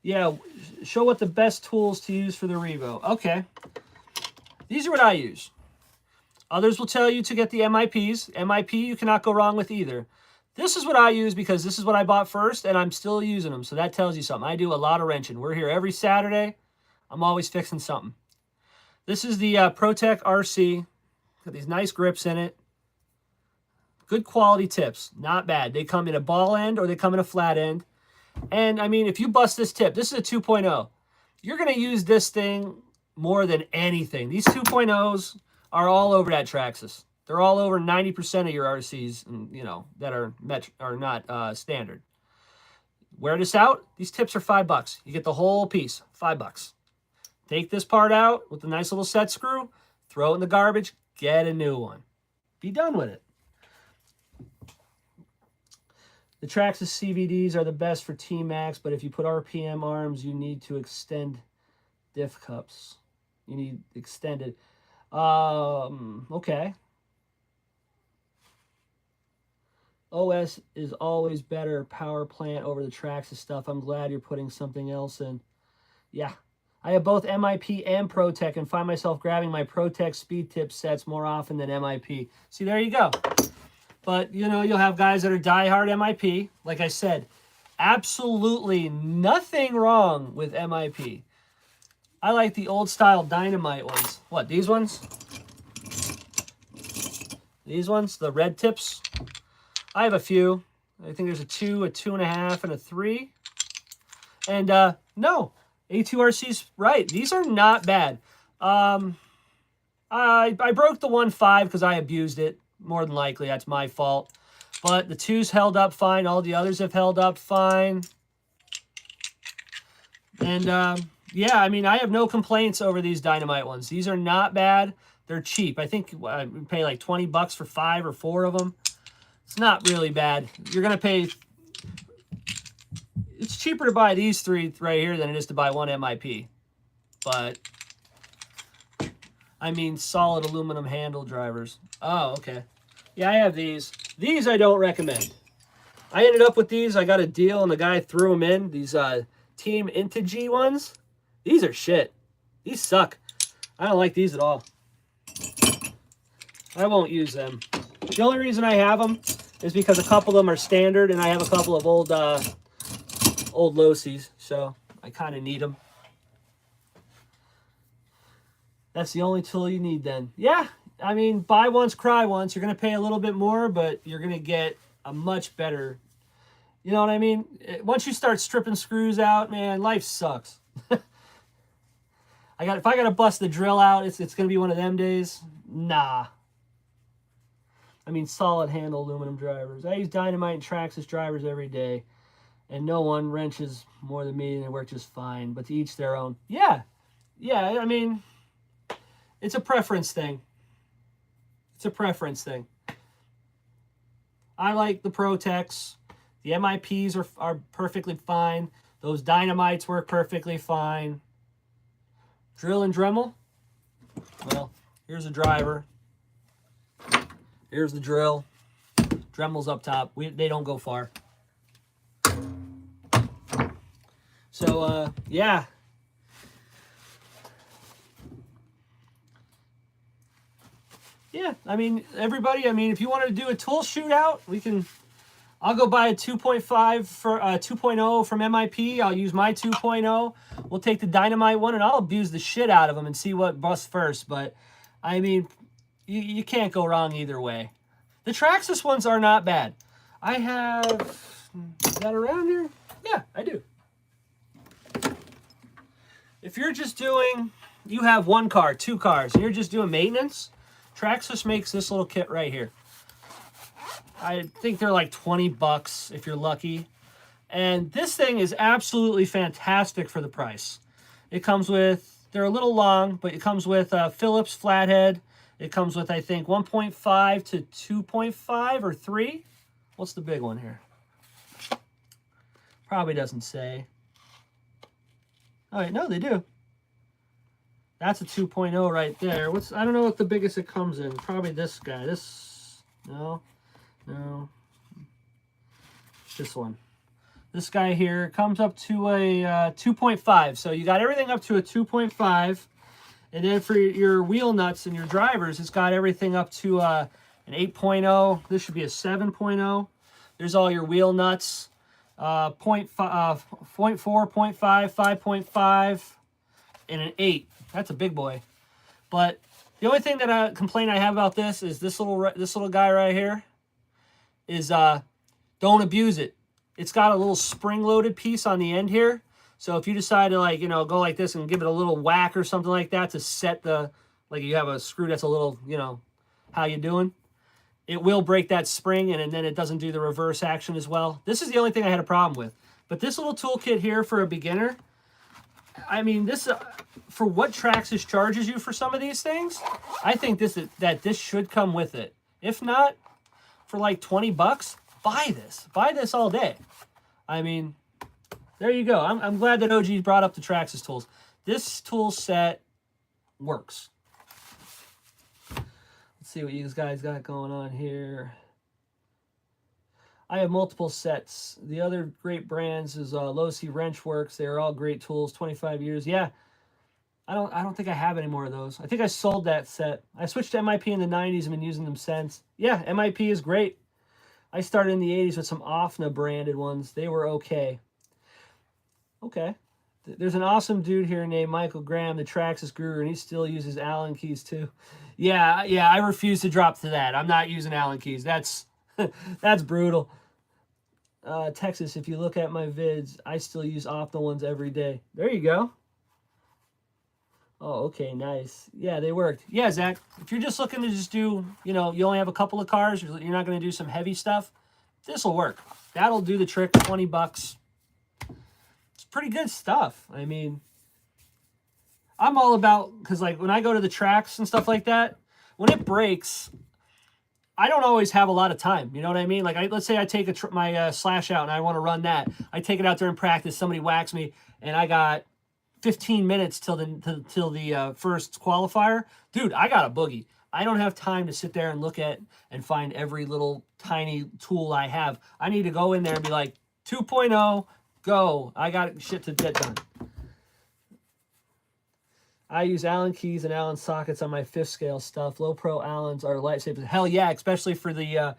Yeah, show what the best tools to use for the Revo. Okay. These are what I use. Others will tell you to get the MIPs. MIP, you cannot go wrong with either. This is what I use because this is what I bought first, and I'm still using them. So that tells you something. I do a lot of wrenching. We're here every Saturday. I'm always fixing something. This is the Protec RC Got these nice grips in it. Good quality tips. Not bad. They come in a ball end or they come in a flat end. And, I mean, if you bust this tip, this is a 2.0. You're going to use this thing more than anything. These 2.0s are all over that Traxxas. They're all over 90% of your RCs, you know, that are not standard. Wear this out. These tips are $5. You get the whole piece, $5. Take this part out with a nice little set screw, throw it in the garbage, get a new one. Be done with it. The Traxxas CVDs are the best for tmaxx, but if you put RPM arms, you need to extend diff cups. You need extended. Okay. OS is always better power plant over the Traxxas stuff. I'm glad you're putting something else in. Yeah. I have both MIP and ProTech and find myself grabbing my ProTech speed tip sets more often than MIP. See, there you go. But, you know, you'll have guys that are diehard MIP. Like I said, absolutely nothing wrong with MIP. I like the old style Dynamite ones. What, these ones? These ones, the red tips. I have a few. I think there's a 2, a 2.5, and a 3. And no, A2RC's right. These are not bad. I broke the 1.5 because I abused it. More than likely, that's my fault. But the 2's held up fine. All the others have held up fine. And yeah, I mean, I have no complaints over these Dynamite ones. These are not bad. They're cheap. I think I pay like $20 for 5 or 4 of them. It's not really bad. You're going to pay... It's cheaper to buy these 3 right here than it is to buy one MIP. But, I mean, solid aluminum handle drivers. Oh, okay. Yeah, I have these. These I don't recommend. I ended up with these. I got a deal, and the guy threw them in. These Team Intigi ones. These are shit. These suck. I don't like these at all. I won't use them. The only reason I have them is because a couple of them are standard, and I have a couple of old Losies, so I kind of need them. That's the only tool you need then. Yeah, I mean, buy once, cry once. You're going to pay a little bit more, but you're going to get a much better... You know what I mean? Once you start stripping screws out, man, life sucks. If I got to bust the drill out, it's going to be one of them days. Nah. I mean, solid handle aluminum drivers. I use Dynamite and Traxxas drivers every day, and no one wrenches more than me, and they work just fine. But to each their own. Yeah. Yeah, I mean, it's a preference thing. It's a preference thing. I like the ProTechs. The MIPs are perfectly fine. Those Dynamites work perfectly fine. Drill and Dremel. Well, here's a driver. Here's the drill. Dremel's up top. They don't go far. So, yeah. Yeah, I mean, everybody, I mean, if you wanted to do a tool shootout, I'll go buy a 2.5 for 2.0 from MIP. I'll use my 2.0. We'll take the Dynamite one, and I'll abuse the shit out of them and see what busts first. But, I mean, you can't go wrong either way. The Traxxas ones are not bad. I have... Is that around here? Yeah, I do. If you're just doing... You have 1 car, 2 cars, and you're just doing maintenance, Traxxas makes this little kit right here. I think they're like $20 if you're lucky. And this thing is absolutely fantastic for the price. It comes with, they're a little long, but it comes with a Phillips flathead. It comes with, I think, 1.5 to 2.5 or 3. What's the big one here? Probably doesn't say. Oh, wait, no, they do. That's a 2.0 right there. I don't know what the biggest it comes in. Probably this guy. No. This one. This guy here comes up to a 2.5. So you got everything up to a 2.5. And then for your wheel nuts and your drivers, it's got everything up to an 8.0. This should be a 7.0. There's all your wheel nuts. 0.4, 0.5, 5.5, and an 8. That's a big boy. But The only thing that complaint I have about this is this little guy right here is don't abuse it. It's got a little spring-loaded piece on the end here. So if you decide to, like, you know, go like this and give it a little whack or something like that to set the, like you have a screw that's a little, you know, how you doing? It will break that spring, and then it doesn't do the reverse action as well. This is the only thing I had a problem with. But this little toolkit here for a beginner, I mean, this for what Traxxas charges you for some of these things, I think this should come with it. If not, for like 20 bucks, buy this. Buy this all day. I mean, there you go. I'm glad that OG brought up the Traxxas tools. This tool set works. Let's see what you guys got going on here. I have multiple sets. The other great brands is Losi Wrenchworks. They're all great tools. 25 years. Yeah, I don't think I have any more of those. I think I sold that set. I switched to MIP in the 90s and been using them since. Yeah, MIP is great. I started in the 80s with some OFNA branded ones. They were okay. Okay. There's an awesome dude here named Michael Graham, the Traxxas guru, and he still uses Allen keys too. Yeah, I refuse to drop to that. I'm not using Allen keys. That's that's brutal. Texas, if you look at my vids, I still use OFNA ones every day. There you go. Oh, okay, nice. Yeah, they worked. Yeah, Zach, if you're just looking to just do, you know, you only have a couple of cars, you're not going to do some heavy stuff, this will work. That'll do the trick, 20 bucks. It's pretty good stuff. I mean, I'm all about, because like when I go to the tracks and stuff like that, when it breaks, I don't always have a lot of time. You know what I mean? Like, let's say I take my slash out and I want to run that. I take it out there in practice. Somebody whacks me, and I got 15 minutes till the first qualifier. Dude, I got a boogie. I don't have time to sit there and look at and find every little tiny tool I have. I need to go in there and be like, 2.0, go. I got shit to get done. I use Allen keys and Allen sockets on my 5th scale stuff. Low pro Allens are lifesavers. Hell yeah, especially for the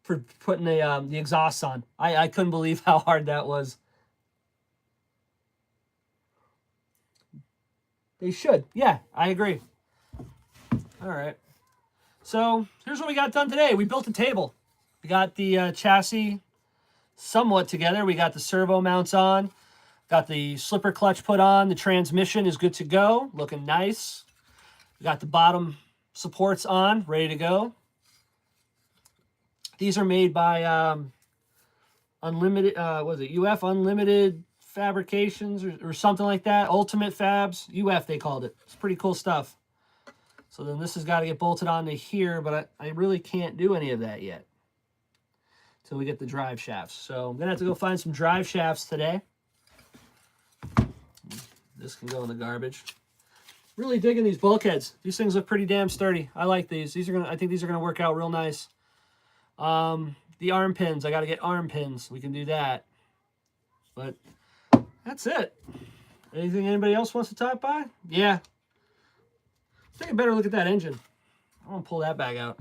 for putting the exhausts on. I couldn't believe how hard that was. They should. Yeah, I agree. All right. So here's what we got done today. We built a table. We got the chassis somewhat together. We got the servo mounts on. Got the slipper clutch put on. The transmission is good to go. Looking nice. We got the bottom supports on. Ready to go. These are made by Unlimited, what is it? UF Unlimited Fabrications or something like that. Ultimate Fabs. UF they called it. It's pretty cool stuff. So then this has got to get bolted onto here, but I really can't do any of that yet until we get the drive shafts. So I'm going to have to go find some drive shafts today. This can go in the garbage. Really digging these bulkheads. These things look pretty damn sturdy. I like these. I think these are gonna work out real nice. The arm pins. I got to get arm pins. We can do that. But that's it. Anything anybody else wants to talk by? Yeah. Take a better look at that engine. I want to pull that bag out.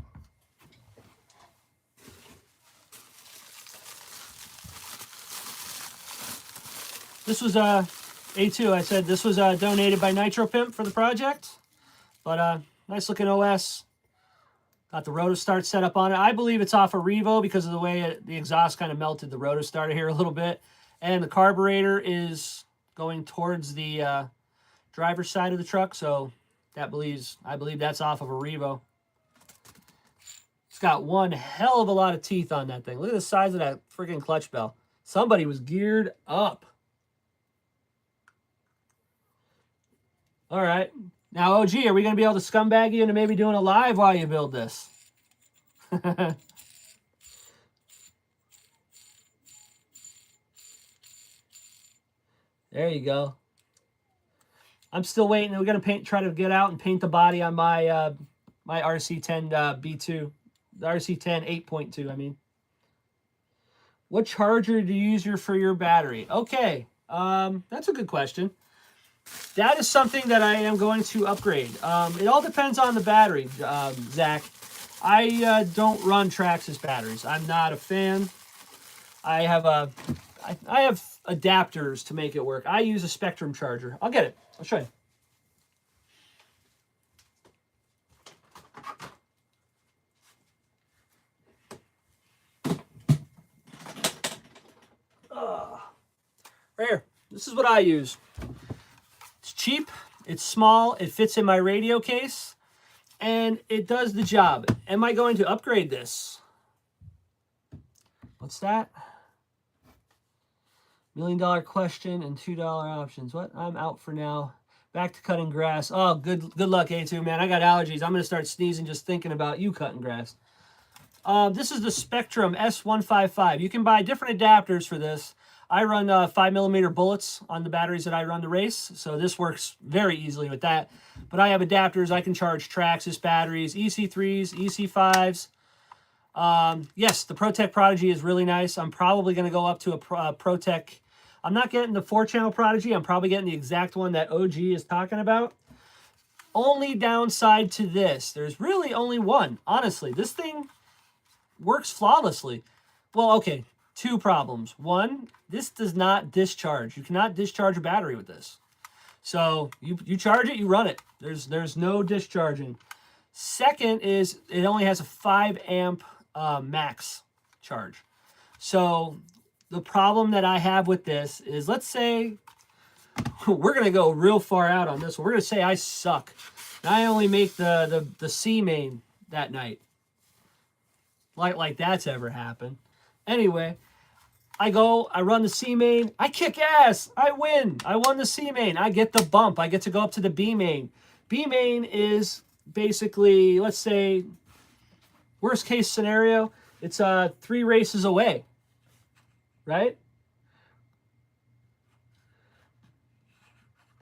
This was A2. I said this was donated by Nitro Pimp for the project. But nice looking OS. Got the rotostart set up on it. I believe it's off a Revo because of the way the exhaust kind of melted the rotostarter here a little bit. And the carburetor is going towards the driver's side of the truck. So I believe that's off of a Revo. It's got one hell of a lot of teeth on that thing. Look at the size of that freaking clutch bell. Somebody was geared up. All right. Now, OG, are we going to be able to scumbag you into maybe doing a live while you build this? There you go. I'm still waiting. We're going to try to get out and paint the body on my my RC10 B2. The RC10 8.2, I mean. What charger do you use for your battery? Okay. That's a good question. That is something that I am going to upgrade. It all depends on the battery, Zach. I don't run Traxxas batteries. I'm not a fan. I have adapters to make it work. I use a Spectrum charger. I'll get it. I'll show you. Right here. This is what I use. It's cheap, it's small, it fits in my radio case, and it does the job. Am I going to upgrade this? What's that? $1 million question and $2 options. What? I'm out for now. Back to cutting grass. Oh, good luck, A2, man. I got allergies. I'm going to start sneezing just thinking about you cutting grass. This is the Spectrum S155. You can buy different adapters for this. I run 5mm bullets on the batteries that I run the race, so this works very easily with that. But I have adapters. I can charge Traxxas batteries, EC3s, EC5s. Yes, the ProTech Prodigy is really nice. I'm probably going to go up to a ProTech. I'm not getting the 4-channel Prodigy. I'm probably getting the exact one that OG is talking about. Only downside to this, there's really only one. Honestly, this thing works flawlessly. Well, okay, 2 problems. One, this does not discharge. You cannot discharge a battery with this. So you charge it, you run it. There's no discharging. Second is it only has a 5 amp max charge. So the problem that I have with this is, let's say we're going to go real far out on this one. We're going to say I suck. And I only make the C main that night. Like that's ever happened. Anyway, I run the C main. I kick ass. I win. I won the C main. I get the bump. I get to go up to the B main. B main is basically, let's say, worst case scenario, it's 3 races away. Right?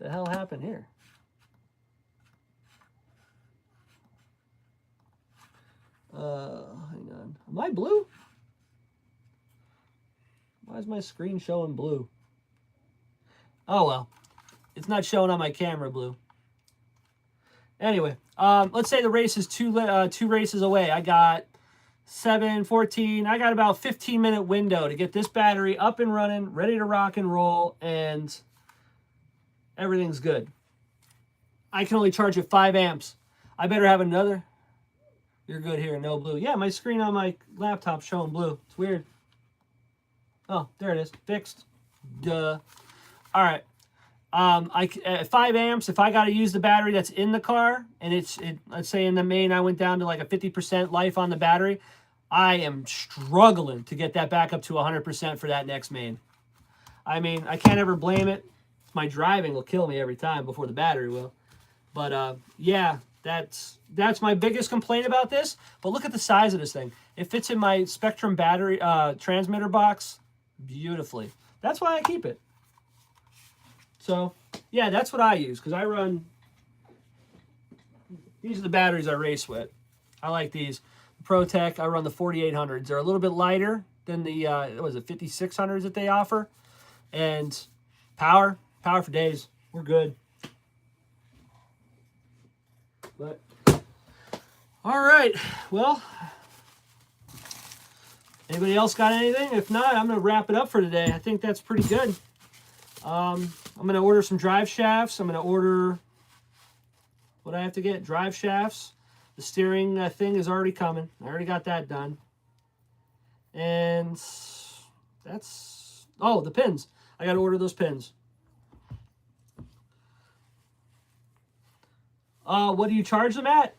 The hell happened here? Hang on. Am I blue? Why is my screen showing blue? Oh, well. It's not showing on my camera blue. Anyway, let's say the race is 2 races away. I got 7, 14. I got about 15-minute window to get this battery up and running, ready to rock and roll, and everything's good. I can only charge at 5 amps. I better have another. You're good here, no blue. Yeah, my screen on my laptop's showing blue. It's weird. Oh, there it is. Fixed. Duh. All right. At 5 amps, if I got to use the battery that's in the car, and let's say in the main I went down to like a 50% life on the battery, I am struggling to get that back up to 100% for that next main. I mean, I can't ever blame it. My driving will kill me every time before the battery will. But yeah, that's my biggest complaint about this. But look at the size of this thing. It fits in my Spectrum battery transmitter box beautifully. That's why I keep it. So, yeah, that's what I use, because I run, these are the batteries I race with. I like these. ProTech, I run the 4800s. They're a little bit lighter than the, what was it, 5600s that they offer. And power for days. We're good. But, all right, well, anybody else got anything? If not, I'm going to wrap it up for today. I think that's pretty good. I'm going to order some drive shafts. I'm going to order, what I have to get, drive shafts. The steering thing is already coming. I already got that done. And that's, oh, the pins. I got to order those pins. What do you charge them at?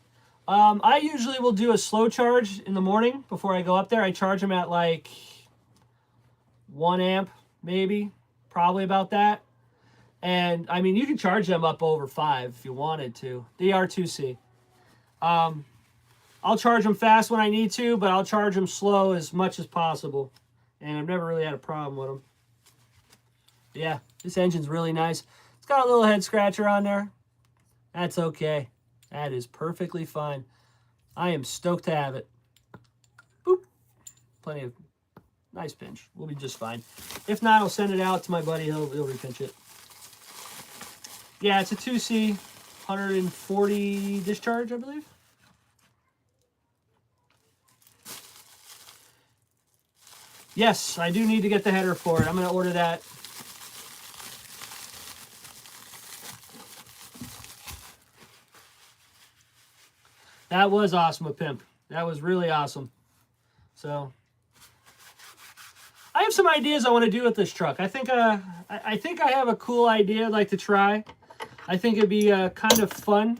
I usually will do a slow charge in the morning before I go up there. I charge them at like 1 amp, maybe. Probably about that. And, I mean, you can charge them up over 5 if you wanted to. The R2C. I'll charge them fast when I need to, but I'll charge them slow as much as possible. And I've never really had a problem with them. Yeah, this engine's really nice. It's got a little head scratcher on there. That's okay. That is perfectly fine. I am stoked to have it. Boop. Plenty of nice pinch. We'll be just fine. If not, I'll send it out to my buddy. He'll repinch it. Yeah, it's a 2C, 140 discharge, I believe. Yes, I do need to get the header for it. I'm going to order that. That was awesome with Pimp. That was really awesome. So, I have some ideas I want to do with this truck. I think I have a cool idea I'd like to try. I think it'd be kind of fun.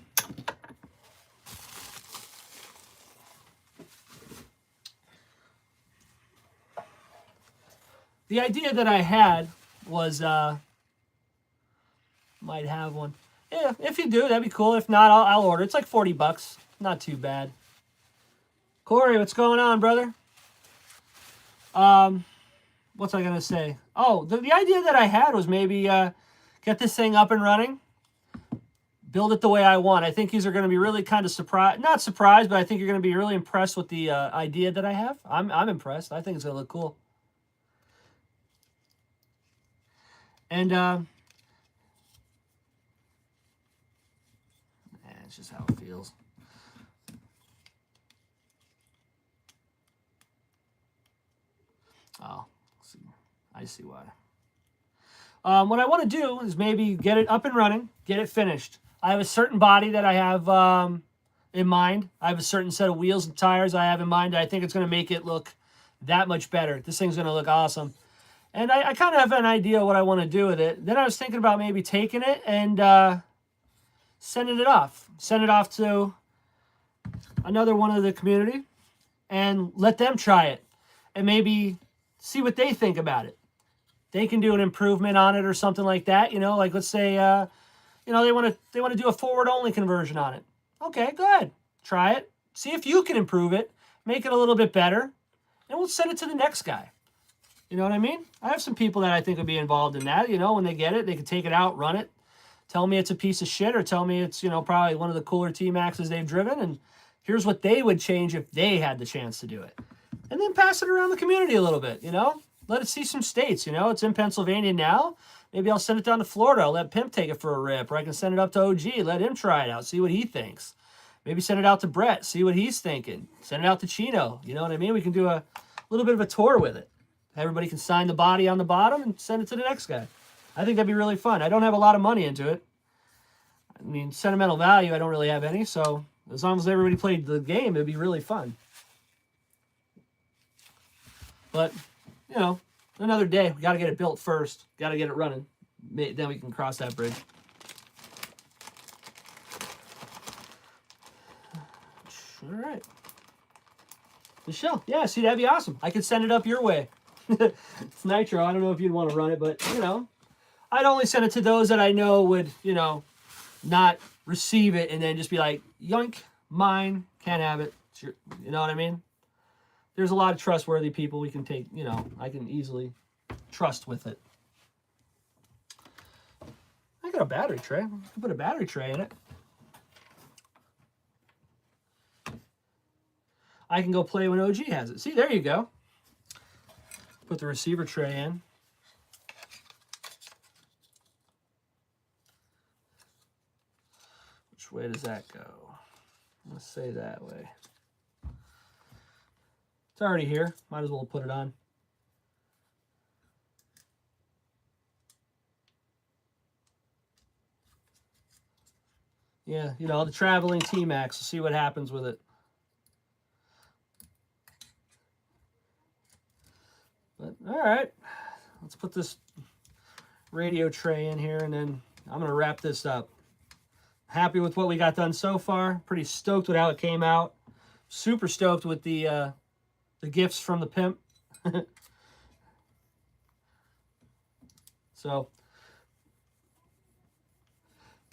The idea that I had was, might have one. Yeah, if you do, that'd be cool. If not, I'll order. It's like 40 bucks. Not too bad. Corey, what's going on, brother? What's I gonna say? Oh, the idea that I had was maybe get this thing up and running, build it the way I want. I think these are going to be really kind of surprised, not surprised, but I think you're going to be really impressed with the idea that I have. I'm impressed. I think it's going to look cool. And it's just how it feels. Oh, I see why. What I want to do is maybe get it up and running, get it finished. I have a certain body that I have in mind. I have a certain set of wheels and tires I have in mind. I think it's going to make it look that much better. This thing's going to look awesome. And I kind of have an idea of what I want to do with it. Then I was thinking about maybe taking it and sending it off. Send it off to another one of the community and let them try it. And maybe see what they think about it. They can do an improvement on it or something like that. You know, like let's say, you know, they want to do a forward-only conversion on it. Okay, go ahead. Try it. See if you can improve it. Make it a little bit better. And we'll send it to the next guy. You know what I mean? I have some people that I think would be involved in that. You know, when they get it, they can take it out, run it, tell me it's a piece of shit, or tell me it's, you know, probably one of the cooler tmaxx's they've driven, and here's what they would change if they had the chance to do it. And then pass it around the community a little bit, you know? Let it see some states, you know? It's in Pennsylvania now. Maybe I'll send it down to Florida. I'll let Pimp take it for a rip. Or I can send it up to OG, let him try it out, see what he thinks. Maybe send it out to Brett, see what he's thinking. Send it out to Chino, you know what I mean? We can do a little bit of a tour with it. Everybody can sign the body on the bottom and send it to the next guy. I think that'd be really fun. I don't have a lot of money into it. I mean, sentimental value, I don't really have any. So as long as everybody played the game, it'd be really fun. But, you know, another day. We got to get it built first. Got to get it running. Then we can cross that bridge. All right. Michelle, yeah, see, that'd be awesome. I could send it up your way. It's Nitro. I don't know if you'd want to run it, but, you know, I'd only send it to those that I know would, you know, not receive it and then just be like, yoink, mine, can't have it. You know what I mean? There's a lot of trustworthy people we can take, you know, I can easily trust with it. I got a battery tray. I can put a battery tray in it. I can go play when OG has it. See, there you go. Put the receiver tray in. Which way does that go? Let's say that way. It's already here. Might as well put it on. Yeah, you know, the traveling tmaxx. We'll see what happens with it. But, all right. Let's put this radio tray in here, and then I'm going to wrap this up. Happy with what we got done so far. Pretty stoked with how it came out. Super stoked with the gifts from the pimp. So,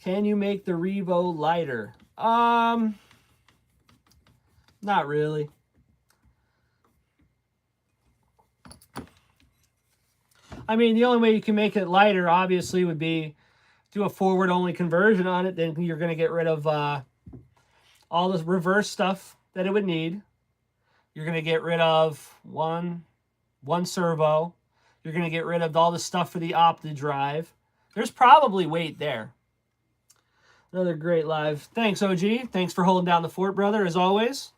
can you make the Revo lighter? Not really. I mean, the only way you can make it lighter, obviously, would be do a forward-only conversion on it. Then you're going to get rid of all this reverse stuff that it would need. You're going to get rid of one servo. You're going to get rid of all the stuff for the Opti drive. There's probably weight there. Another great live. Thanks, OG. Thanks for holding down the fort, brother, as always.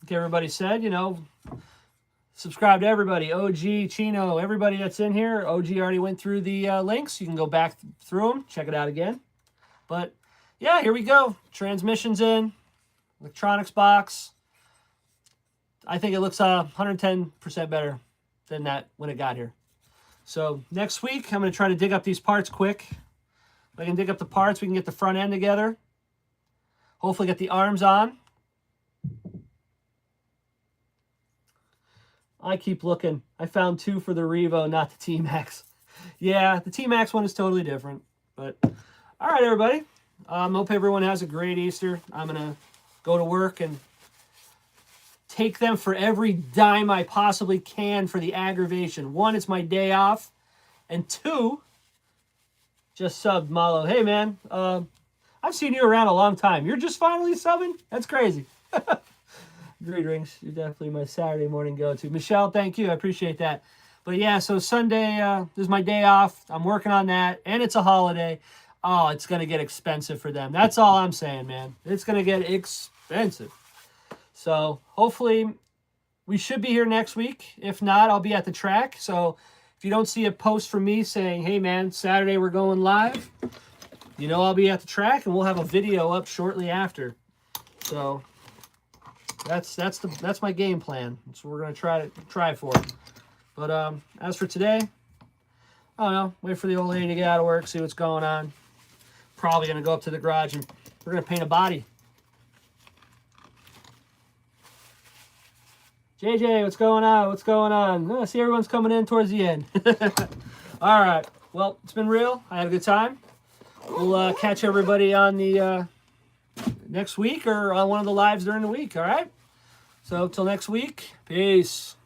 Like everybody said, you know, subscribe to everybody. OG, Chino, everybody that's in here. OG already went through the links. You can go back through them. Check it out again. But, yeah, here we go. Transmission's in. Electronics box. I think it looks 110% better than that when it got here. So next week, I'm going to try to dig up these parts quick. If I can dig up the parts, we can get the front end together. Hopefully get the arms on. I keep looking. I found 2 for the Revo, not the tmaxx. Yeah, the tmaxx one is totally different. But all right, everybody. Hope everyone has a great Easter. I'm going to go to work and take them for every dime I possibly can for the aggravation. 1, it's my day off. And 2, just subbed Malo. Hey, man, I've seen you around a long time. You're just finally subbing? That's crazy. Great rings. You're definitely my Saturday morning go-to. Michelle, thank you. I appreciate that. But yeah, so Sunday is my day off. I'm working on that, and it's a holiday. Oh, it's going to get expensive for them. That's all I'm saying, man. It's going to get expensive. So hopefully we should be here next week. If not, I'll be at the track. So if you don't see a post from me saying, hey, man, Saturday we're going live, you know I'll be at the track, and we'll have a video up shortly after. So that's my game plan. That's what we're going to try for. But as for today, I don't know. Wait for the old lady to get out of work, see what's going on. Probably going to go up to the garage and we're going to paint a body. JJ, what's going on? What's going on? Oh, I see everyone's coming in towards the end. All right. Well, it's been real. I had a good time. We'll catch everybody on the next week or on one of the lives during the week. All right. So till next week. Peace.